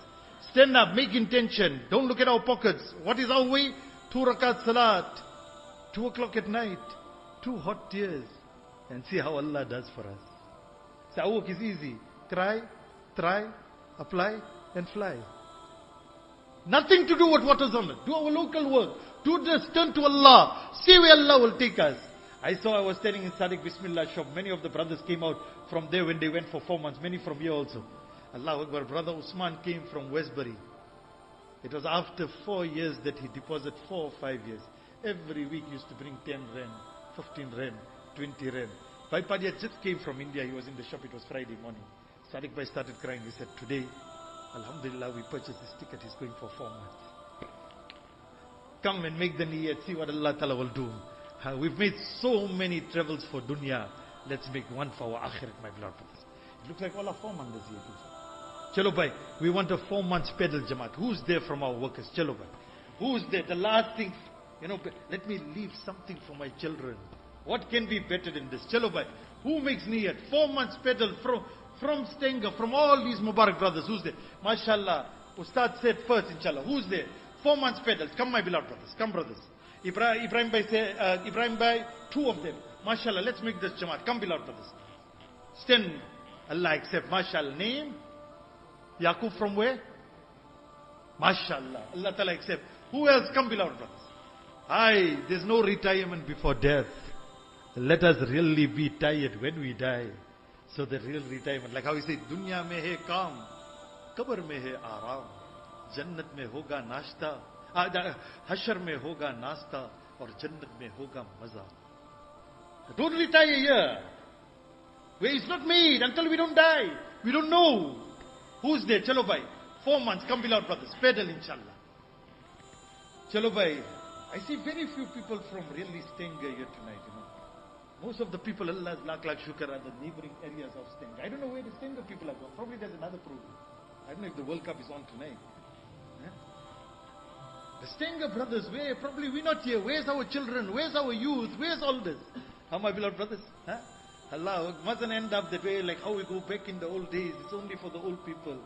Stand up. Make intention. Don't look at our pockets. What is our way? 2 rakat salat. 2 o'clock at night. 2 hot tears. And see how Allah does for us. So our work is easy. Try, apply and fly. Nothing to do with what is on it. Do our local work. Do this. Turn to Allah. See where Allah will take us. I was standing in Sadiq Bismillah shop. Many of the brothers came out from there when they went for 4 months. Many from here also. Allahu Akbar. Brother Usman came from Westbury. It was after 4 years that he deposited 4 or 5 years. Every week he used to bring 10 rand, 15 rand, 20 rand. Bhai Padia just came from India. He was in the shop. It was Friday morning. Sadiq Bhai started crying. He said, today, Alhamdulillah, we purchased his ticket. He's going for 4 months. Come and make the niyat. See what Allah Ta'ala will do. We've made so many travels for dunya. Let's make one for our akhirat, my beloved brothers. It looks like all our 4 months here too. Chalo bhai, we want a 4 months pedal jamaat. Who's there from our workers? Chalo bhai. Who's there? The last thing, let me leave something for my children. What can be better than this? Chalo bhai. Who makes niyat? 4 months pedal from Stenga, from all these Mubarak brothers. Who's there? MashaAllah. Ustad said first, inshallah. Who's there? 4 months pedals. Come, my beloved brothers. Come, brothers. Ibrahim Bhai, 2 of them. MashaAllah. Let's make this Jamaat. Come, beloved brothers. Stand. Allah accept. MashaAllah. Name? Yaqub from where? MashaAllah. Allah Ta'ala accept. Who else? Come, beloved brothers. There's no retirement before death. Let us really be tired when we die. So the real retirement, like how he said, Dunya mein hai kaam, Qabr mein hai aaram, Jannat mein hoga nashta, Hashar mein hoga nasta, or Jannat mein hoga maza. Don't retire here. Where it's not made until we don't die. We don't know. Who's there? Chalo bhai. 4 months. Come beloved brothers. Pedal inshallah. Chalo bhai. I see very few people from really Stenga here tonight, Most of the people, Allah's lakh shukr, are the neighboring areas of Stenga. I don't know where the Stenga people are going. Probably there's another program. I don't know if the World Cup is on tonight. The Stenga brothers, where? Probably we're not here. Where's our children? Where's our youth? Where's all this? How my beloved brothers? Allah, mustn't end up that way like how we go back in the old days. It's only for the old people.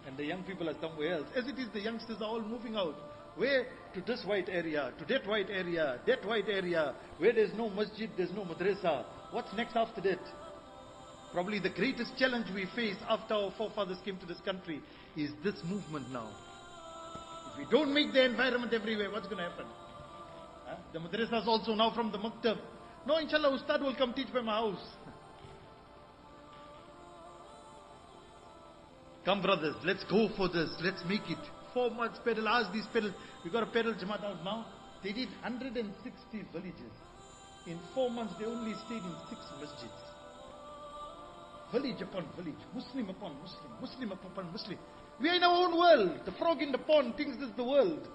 And the young people are somewhere else. As it is, the youngsters are all moving out. Where? To this white area, to that white area, that white area, where there's no masjid, there's no madrasa. What's next after that? Probably the greatest challenge we face after our forefathers came to this country is this movement now. If we don't make the environment everywhere, what's going to happen? The madrasas also now from the maktab. No, inshallah, Ustad will come teach by my house. Come brothers, let's go for this, let's make it. 4 months pedal, ask these pedals. We got a pedal Jamaat out now. They did 160 villages. In 4 months, they only stayed in 6 masjids. Village upon village, Muslim upon Muslim, Muslim upon Muslim. We are in our own world. The frog in the pond thinks this is the world.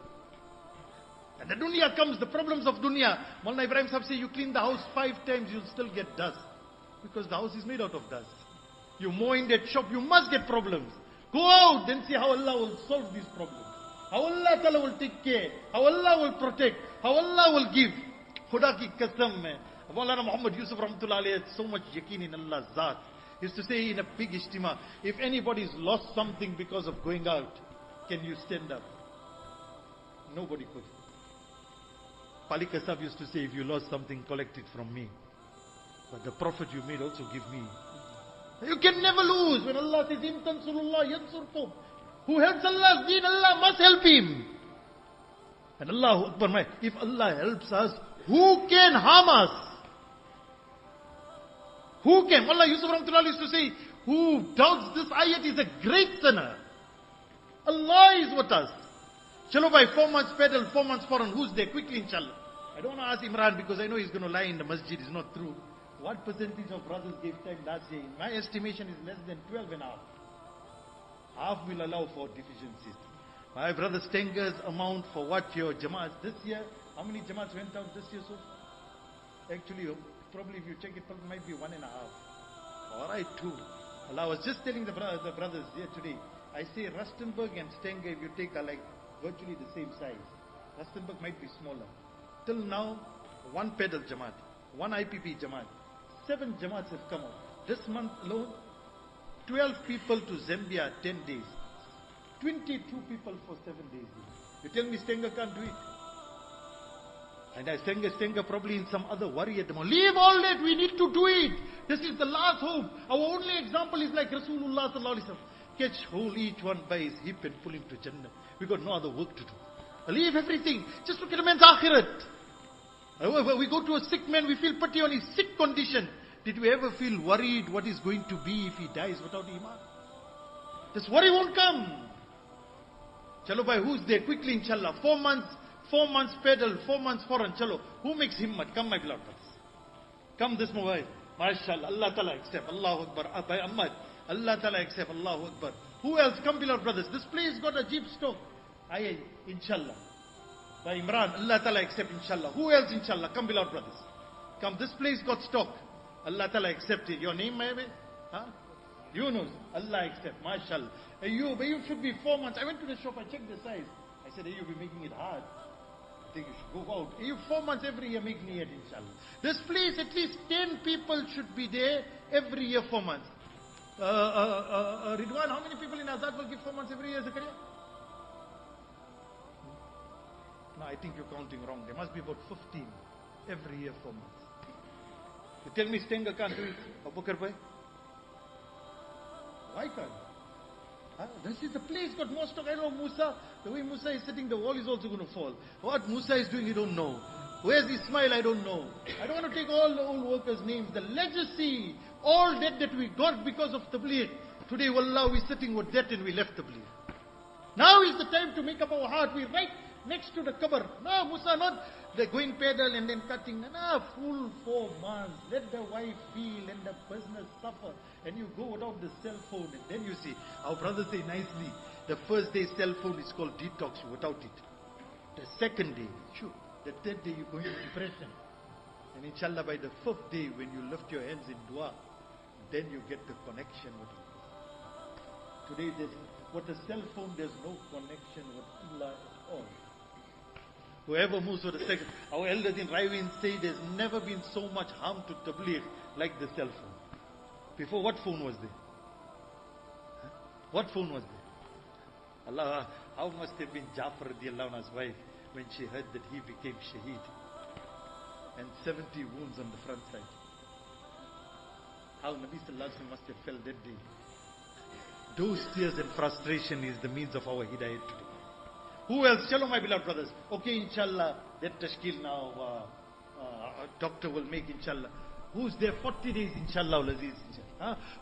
And the dunya comes, the problems of dunya. Maulana Ibrahim Sahib say, you clean the house 5 times, you'll still get dust. Because the house is made out of dust. You mow in that shop, you must get problems. Go out, then see how Allah will solve these problems. How Allah Ta'ala will take care. How Allah will protect. How Allah will give. Khuda ki qasam mein. Maulana Muhammad Yusuf Rahmatullah alayhi had so much yaqeen in Allah's Zaat. He used to say in a big ijtima, if anybody's lost something because of going out, can you stand up? Nobody could. Palika Sahib used to say, if you lost something, collect it from me. But the Prophet you made also give me. You can never lose. When Allah says, In tansurullah yansurkum. Who helps Allah's deen, Allah must help him. And Allahu Akbar, if Allah helps us, who can harm us? Who can? Allah Yusuf Rahmatullah used to say, who doubts this ayat is a great sinner. Allah is with us. Chalo bhai, 4 months pedal, 4 months foreign. Who's there? Quickly, inshallah. I don't want to ask Imran because I know he's going to lie in the masjid. It's not true. What percentage of brothers gave time last year? In my estimation is less than 12 and a half. Half will allow for deficiencies. My brother Stenger's amount for what your jamaats this year, how many jamaats went out this year so far? Actually, probably if you check it, probably might be 1.5. Alright, 2. Allah, I was just telling the brothers here today, I say Rustenburg and Stenger, if you take, are like virtually the same size. Rustenburg might be smaller. Till now, 1 pedal jamaat, 1 IPP jamaat, 7 jamaats have come out. This month alone, 12 people to Zambia, 10 days. 22 people for 7 days. You tell me Stenger can't do it? And I Stenger probably in some other worry at the moment. Leave all that, we need to do it. This is the last hope. Our only example is like Rasulullah sallallahu alaihi wasallam. Catch hold each one by his hip and pull him to Jannah. We got no other work to do. Leave everything. Just look at a man's akhirat. We go to a sick man, we feel pity on his sick condition. Did we ever feel worried what is going to be if he dies without iman? This worry won't come. Chalo bhai, who's there? Quickly, inshallah. 4 months pedal, 4 months foreign. Chalo. Who makes himmat? Come, my beloved brothers. Come this mobile. MashaAllah. Allah Ta'ala accept. Allahu Akbar. By Ahmad. Allah Ta'ala accept. Allahu Akbar. Who else? Come, beloved brothers. This place got a jeep stock. Aye, inshallah. By Imran. Allah Ta'ala accept. Inshallah. Who else? Inshallah. Come, beloved brothers. Come. This place got stock. Allah Ta'ala accept it. Your name, maybe? Huh? Yunus. Allah accept. MashaAllah. Ayub should be 4 months. I went to the shop. I checked the size. I said, Ayub, you're making it hard. I think you should go out. Ayub, 4 months every year, make niyat, inshallah. This place, at least 10 people should be there every year, 4 months. Ridwan, how many people in Azad will give 4 months every year, Zakaria? No, I think you're counting wrong. There must be about 15 every year, 4 months. You tell me Stenger can't do it, Abu Bakr bhai? Why can't? This is the place got more stock. I know Musa, the way Musa is sitting, the wall is also going to fall. What Musa is doing, you don't know. Where's Ismail, I don't know. I don't want to take all the old workers' names. The legacy, all that we got because of Tabligh. Today, wallah, we're sitting with that and we left Tabligh. Now is the time to make up our heart. We're right next to the qabr. No, Musa, not the going pedal and then cutting. No, full 4 months. Let the wife feel and the business suffer. And you go without the cell phone. And then you see, our brothers say nicely, the first day cell phone is called detox without it. The second day, sure. The third day you go into depression. And inshallah by the 5th day when you lift your hands in dua, then you get the connection with Allah. Today with the cell phone there's no connection with Allah at all. Whoever moves with the second, our elders in Raiwin say there's never been so much harm to Tabligh like the cell phone. Before, what phone was there? Huh? What phone was there? Allah, how must have been Jafar radiallahu anhu's wife when she heard that he became shaheed and 70 wounds on the front side. How Nabi sallallahu alaihi wasallam must have felt that day. Those tears and frustration is the means of our hidayat today. Who else? Chalo, my beloved brothers. Okay, inshallah, that tashkil now, doctor will make, inshallah. Who's there? 40 days, inshallah, Aziz.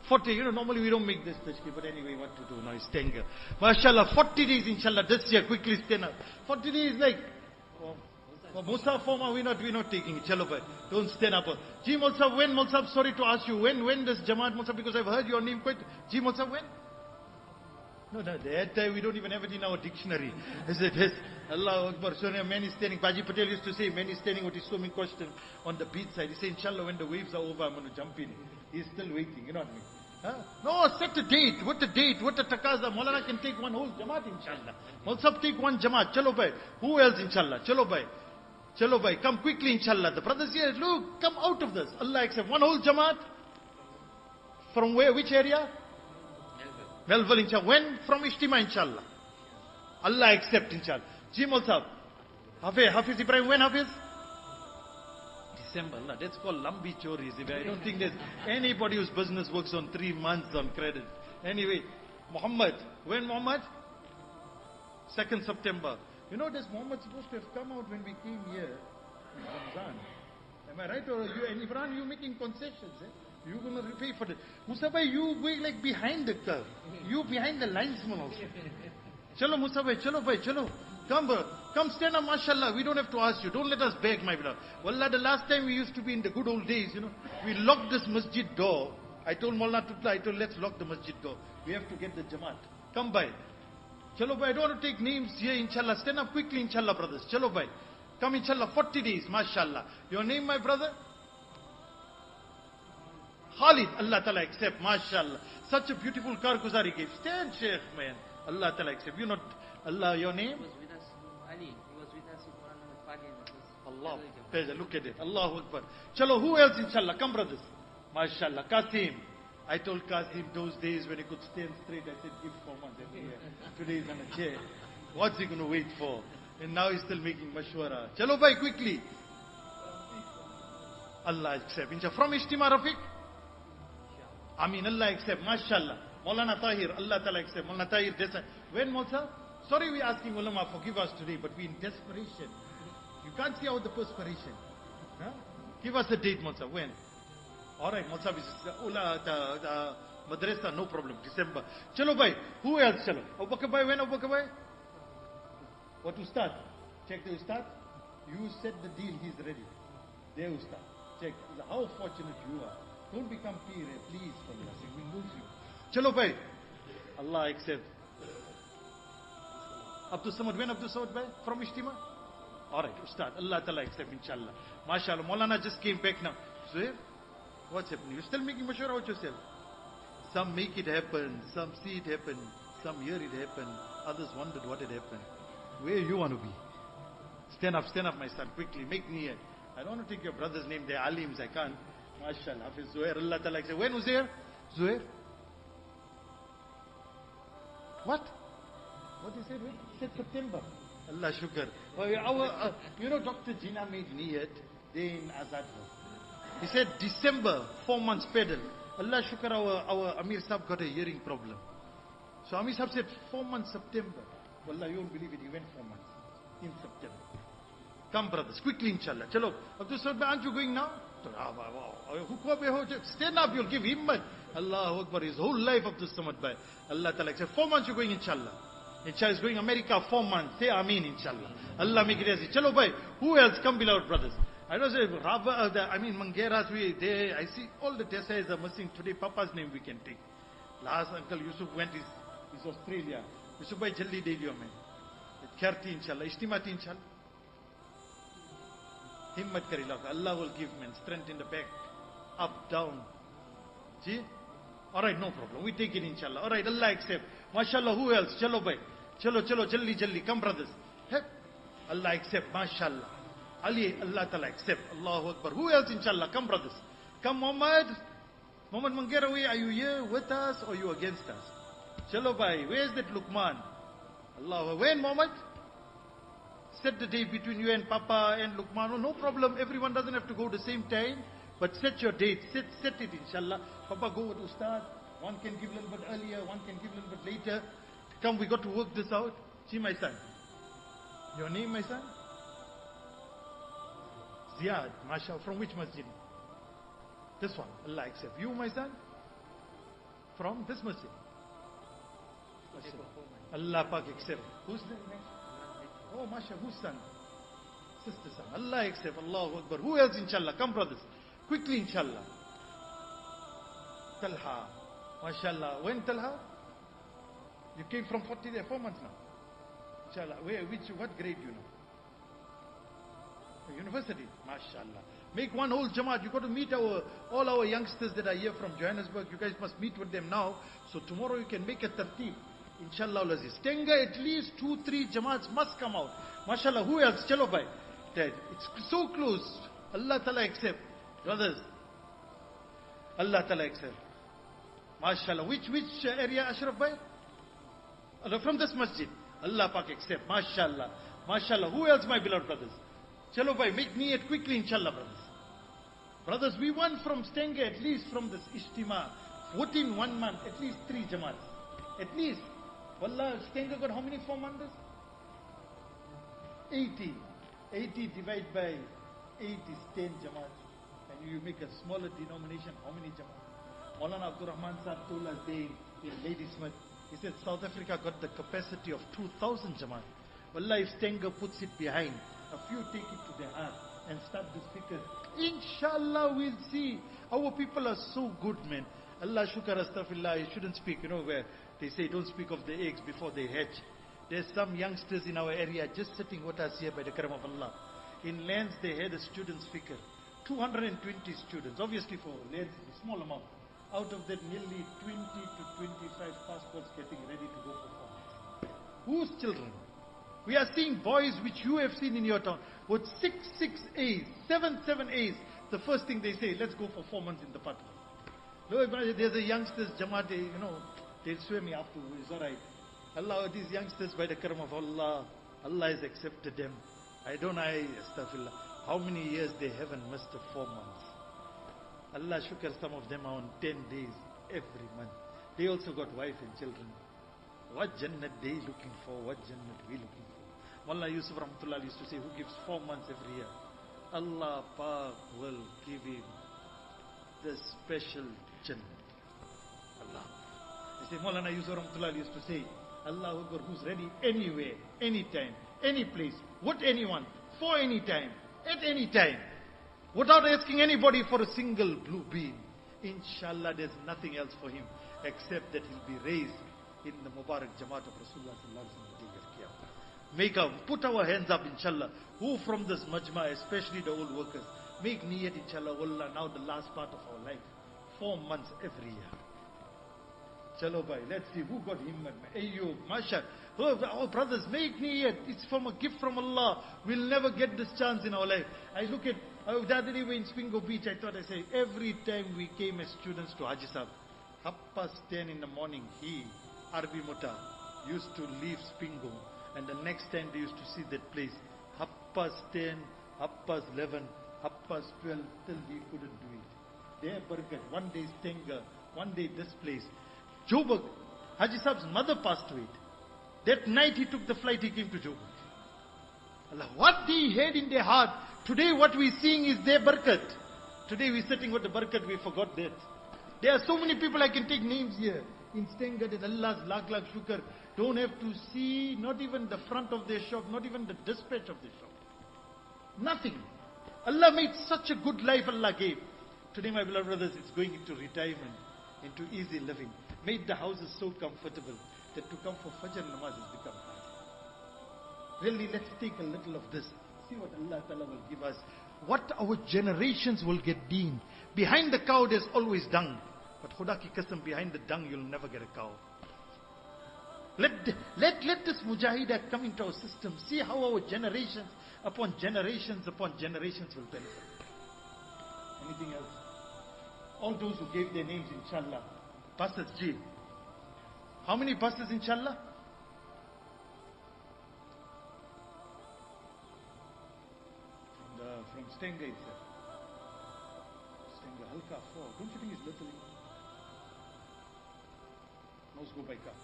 40, normally we don't make this tashkil, but anyway, what to do now? It's Stenger. MashaAllah, 40 days, inshallah, this year, quickly stand up. 40 days, like, Musa Forma, we're not taking it. Chalo, bhai. Don't stand up. Ji Mulsab, when? Mulsab, sorry to ask you, when does Jamaat Mulsab, because I've heard your name quite. Ji Mulsab, when? No, that time we don't even have it in our dictionary. I said, yes, Allah Akbar. So a man is standing, Hajee Patel used to say, man is standing with his swimming costume on the beach side. He said, inshallah, when the waves are over, I'm going to jump in. He's still waiting, you know what I mean? Huh? No, set a date. What a date? What a takaza. Maulana can take one whole Jamaat, inshallah. Mulsab take one Jamaat. Chalo bhai. Who else, inshallah? Chalo bhai. Chalo bhai. Come quickly, inshallah. The brothers here, look, come out of this. Allah accept. One whole Jamaat. From where? Which area? Melville, inshallah. When? From Ishtima, inshallah. Allah accept, inshallah. Ji Mulsab. Hafiz Ibrahim, when Hafiz? December. Allah, that's called lambi choris. I don't think there's anybody whose business works on 3 months on credit. Anyway, Muhammad. When Muhammad? 2nd September. You know, this Muhammad supposed to have come out when we came here in Ramzan. Am I right? Or you, and Imran, you making concessions, eh? You're going to pay for it. Musa bhai, you going like behind the curve. You behind the linesman also. Chalo Musa bhai, chalo bhai, chalo. Come, bro. Come stand up, mashallah. We don't have to ask you. Don't let us beg, my brother. Wallah, the last time we used to be in the good old days, you know, we locked this masjid door. I told Maulana Tutla, I told, let's lock the masjid door. We have to get the Jamaat. Come by. Chalo bhai, I don't want to take names here, inshallah. Stand up quickly, inshallah, brothers. Chalo bhai. Come, inshallah, 40 days, mashallah. Your name, my brother? Khalid, Allah Ta'ala accept, mashallah. Such a beautiful karguzari gave. Stand, Sheikh, man. Allah Ta'ala accept. You not, Allah, your name? He was with us, Ali. He was with us in Quran party. Allah, pleasure, look at it. Allahu Akbar. Chalo, who else, inshallah? Come, brothers. Mashallah. Qasim. I told Qasim those days when he could stand straight, I said, give 4 months every year. Today he's on a chair. What's he going to wait for? And now he's still making mashwara. Chalo bhai, quickly. Allah accept. Inshallah. From Ishtima Rafiq? Ameen. Allah accept. Mashallah. Maulana Tahir. Allah Ta'ala accept. Maulana Tahir. When Mausa? Sorry we're asking ulama, forgive us today, but we're in desperation. You can't see out the perspiration. Huh? Give us a date, Mausa. When? Alright, Mausa. Madrasa, no problem. December. Chalo bhai. Who else? Chalo. Abu Bakr bhai. When Abu Bakr bhai? What to start? Check the Ustad. You set the deal, he's ready. There Ustad. Check. How fortunate you are. Don't become peer, please, for Allah. We lose you. Chalo bhai. Allah accept. Abdul Samad. When Abdul Samad bhai? From Ishtima? Alright, Ustad. Allah Ta'ala accept, inshallah. MashaAllah. Maulana just came back now. Zuhair, what's happening? You're still making mashwara out yourself. Some make it happen. Some see it happen. Some hear it happen. Others wondered what had happened. Where you want to be? Stand up, my son, quickly. Make niyat. I don't want to take your brother's name. They're alims. I can't. MashaAllah. Hafiz Zuhair. Allah Ta'ala said, when was there? Zuhair? What? What he said? He said September. Allah shukr. You know, Dr. Jina made niyat. They in Azad. He said December, 4 months pedal. Allah shukr, our Amir Sahib got a hearing problem. So Amir Sahib said 4 months September. Wallah, you won't believe it. He went 4 months in September. Come, brothers, quickly, inshallah. Chalo, Abdul Samad, aren't you going now? Stand up, you'll give him. Allahu Akbar, his whole life, Abdul Samad bhai. Allah Ta'ala said, 4 months you're going, inshallah. Inshallah is going America 4 months. Say Ameen, inshallah. Allah make it easy. Chalo bhai, who else? Come, beloved brothers. I don't say, Mangeras, I see all the Tesais are missing today. Papa's name we can take. Last Uncle Yusuf went, is Australia. Yusuf bhai, jaldi de liyo main. Kharti, inshallah. Ishtimati, inshallah. Himmat kari love. Allah will give men strength in the back. Up, down. See? Alright, no problem. We take it, inshallah. Alright, Allah accept. MashaAllah, who else? Chalo bhai. Chalo, jaldi. Come, brothers. Hey. Allah accept. MashaAllah. Ali, Allah Ta'ala accept. Allahu Akbar. Who else, inshallah? Come, brothers. Come, Muhammad. Muhammad Mangerawi, are you here with us or you against us? Chalo bhai. Where's that Luqman? Allah. When, Muhammad? Set the date between you and Papa and Luqman. Oh, no problem. Everyone doesn't have to go the same time. But set your date. Set it, inshallah. Papa, go with Ustad. One can give a little bit earlier. One can give a little bit later. Come, we got to work this out. See, my son. Your name, my son? Ziyad. Masha. From which masjid? This one. Allah accept. You, my son? From this masjid? Allah Pak accept. Who's the next? Oh, Masha, whose son? Sister son. Allah accept. Allahu Akbar. Who else, inshallah? Come, brothers. Quickly, inshallah. Talha. MashaAllah. When Talha? You came from 40 there, 4 months now. Inshallah. What grade you know? University. MashaAllah. Make one whole Jamaat. You got to meet all our youngsters that are here from Johannesburg. You guys must meet with them now. So tomorrow you can make a tarteeb. Inshallah Aziz. Tenga, at least 2-3 Jamaats must come out. MashaAllah. Who else? Chalo bhai. Dad. It's so close. Allah Ta'ala accept. Brothers. Allah Ta'ala accept. MashaAllah. Which area, Ashraf bhai? From this masjid. Allah Pak accept. MashaAllah. MashaAllah. Who else, my beloved brothers? Chalo bhai, make niyat quickly, inshallah, brothers. Brothers, we want from Stenga, at least from this Ijtima, within 1 month, at least 3 Jamaats. At least. Wallah, Stenga got how many 4 months? 80. 80 divided by 8 is 10 Jamaats. And you make a smaller denomination, how many Jamaats? Maulana Abdul Rahman Sahib told us there in Ladysmith, he said South Africa got the capacity of 2,000 Jamaat. Wallah, if Stenga puts it behind, a few take it to their heart and start this fikr. Inshallah, we'll see. Our people are so good, man. Allah shukar astaghfirullah. You shouldn't speak, where they say don't speak of the eggs before they hatch. There's some youngsters in our area just sitting with us here by the karam of Allah. In lands, they had a student's fikr. 220 students, obviously for lands, a small amount. Out of that, nearly 20 to 25 passports getting ready to go for farmers. Whose children? We are seeing boys which you have seen in your town with 6 A's, 7 A's. The first thing they say, let's go for 4 months in the Patna. There's a youngsters, Jamaat, they'll swear me afterwards, it's alright. Allah, these youngsters, by the karam of Allah, Allah has accepted them. I don't know, astaghfirullah, how many years they haven't missed 4 months. Allah shukr, some of them are on 10 days every month. They also got wife and children. What Jannat they looking for? What Jannat we looking for? Mullah Yusuf Rahmatullah used to say, who gives 4 months every year? Allah Pak will give him the special Jannat. Allah. They say, Maulana Yusuf Rahmatullah used to say, Allah Akbar, who's ready anywhere, anytime, any place, with anyone, for any time, at any time, without asking anybody for a single blue bean. Inshallah, there's nothing else for him except that he'll be raised in the Mubarak Jamaat of Rasulullah sallallahu alaihi wasallam. Put our hands up, inshallah. Who from this majma, especially the old workers, make niyat, inshallah, wallah, now the last part of our life. 4 months every year. Chalo bhai, let's see who got himmat. Ayyub, Masha. Our brothers, make niyat. It's from a gift from Allah. We'll never get this chance in our life. I look at, the other day we were in Spingo Beach, I thought, I say, every time we came as students to Hajee Sahib, 10:30 in the morning, he, Arbi Mutta, used to leave Spingo, and the next time they used to see that place, 10:30, 11:30, 12:30, till we couldn't do it. Their Barakat, one day Stenga, one day this place. Joburg, Hajee Sahib's mother passed away. That night he took the flight, he came to Joburg. Allah, what they had in their heart. Today what we're seeing is their barakat. Today we're sitting with the barakat, we forgot that. There are so many people, I can take names here. In Stenga, that Allah's lakh shukr, don't have to see not even the front of their shop, not even the dispatch of their shop. Nothing. Allah made such a good life Allah gave. Today, my beloved brothers, it's going into retirement, into easy living. Made the houses so comfortable that to come for Fajr namaz has become hard. Really, let's take a little of this. See what Allah Ta'ala will give us. What our generations will get deen. Behind the cow, there's always dung. But Khuda ki qasam, behind the dung, you'll never get a cow. Let this mujahida come into our system. See how our generations upon generations will benefit. Anything else? All those who gave their names, inshallah. Buses, G. How many buses, inshallah? From Stenga itself. Stenga, halka 4. Don't you think it's little? Most go by car.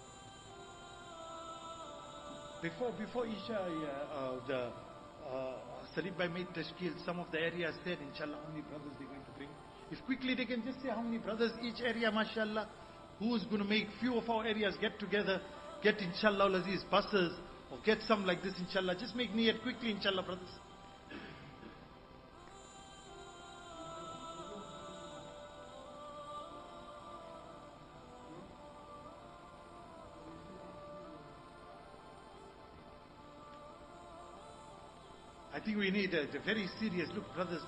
Before Isha, Salib Bhai made tashkil. Some of the areas said, inshallah, how many brothers they're going to bring. If quickly they can just say how many brothers each area, mashallah. Who's going to make few of our areas get together, get inshallah Aziz buses, or get some like this, inshallah. Just make niyat quickly, inshallah, brothers. I think we need a very serious look, brothers.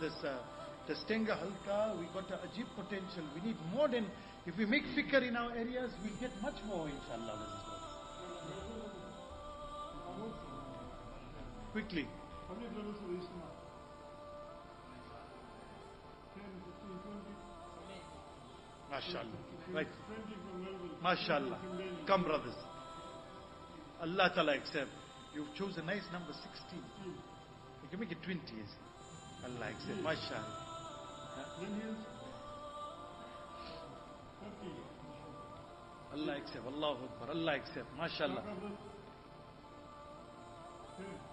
The Stenga Halka, we got a ajib potential. We need more than, if we make fikr in our areas, we'll get much more, inshallah. Quickly. How many brothers for Islam? 10, 15, 20? MashaAllah. Right. 20 from Melbourne. MashaAllah. Come, brothers. Allah Ta'ala accept. You've chosen a nice number, 16. You can make it 20 years. Allah accept. MashaAllah. Indians, 50. Allah accept. Allahu Akbar. Allah accept. MashaAllah. Dr. Abdul, 10.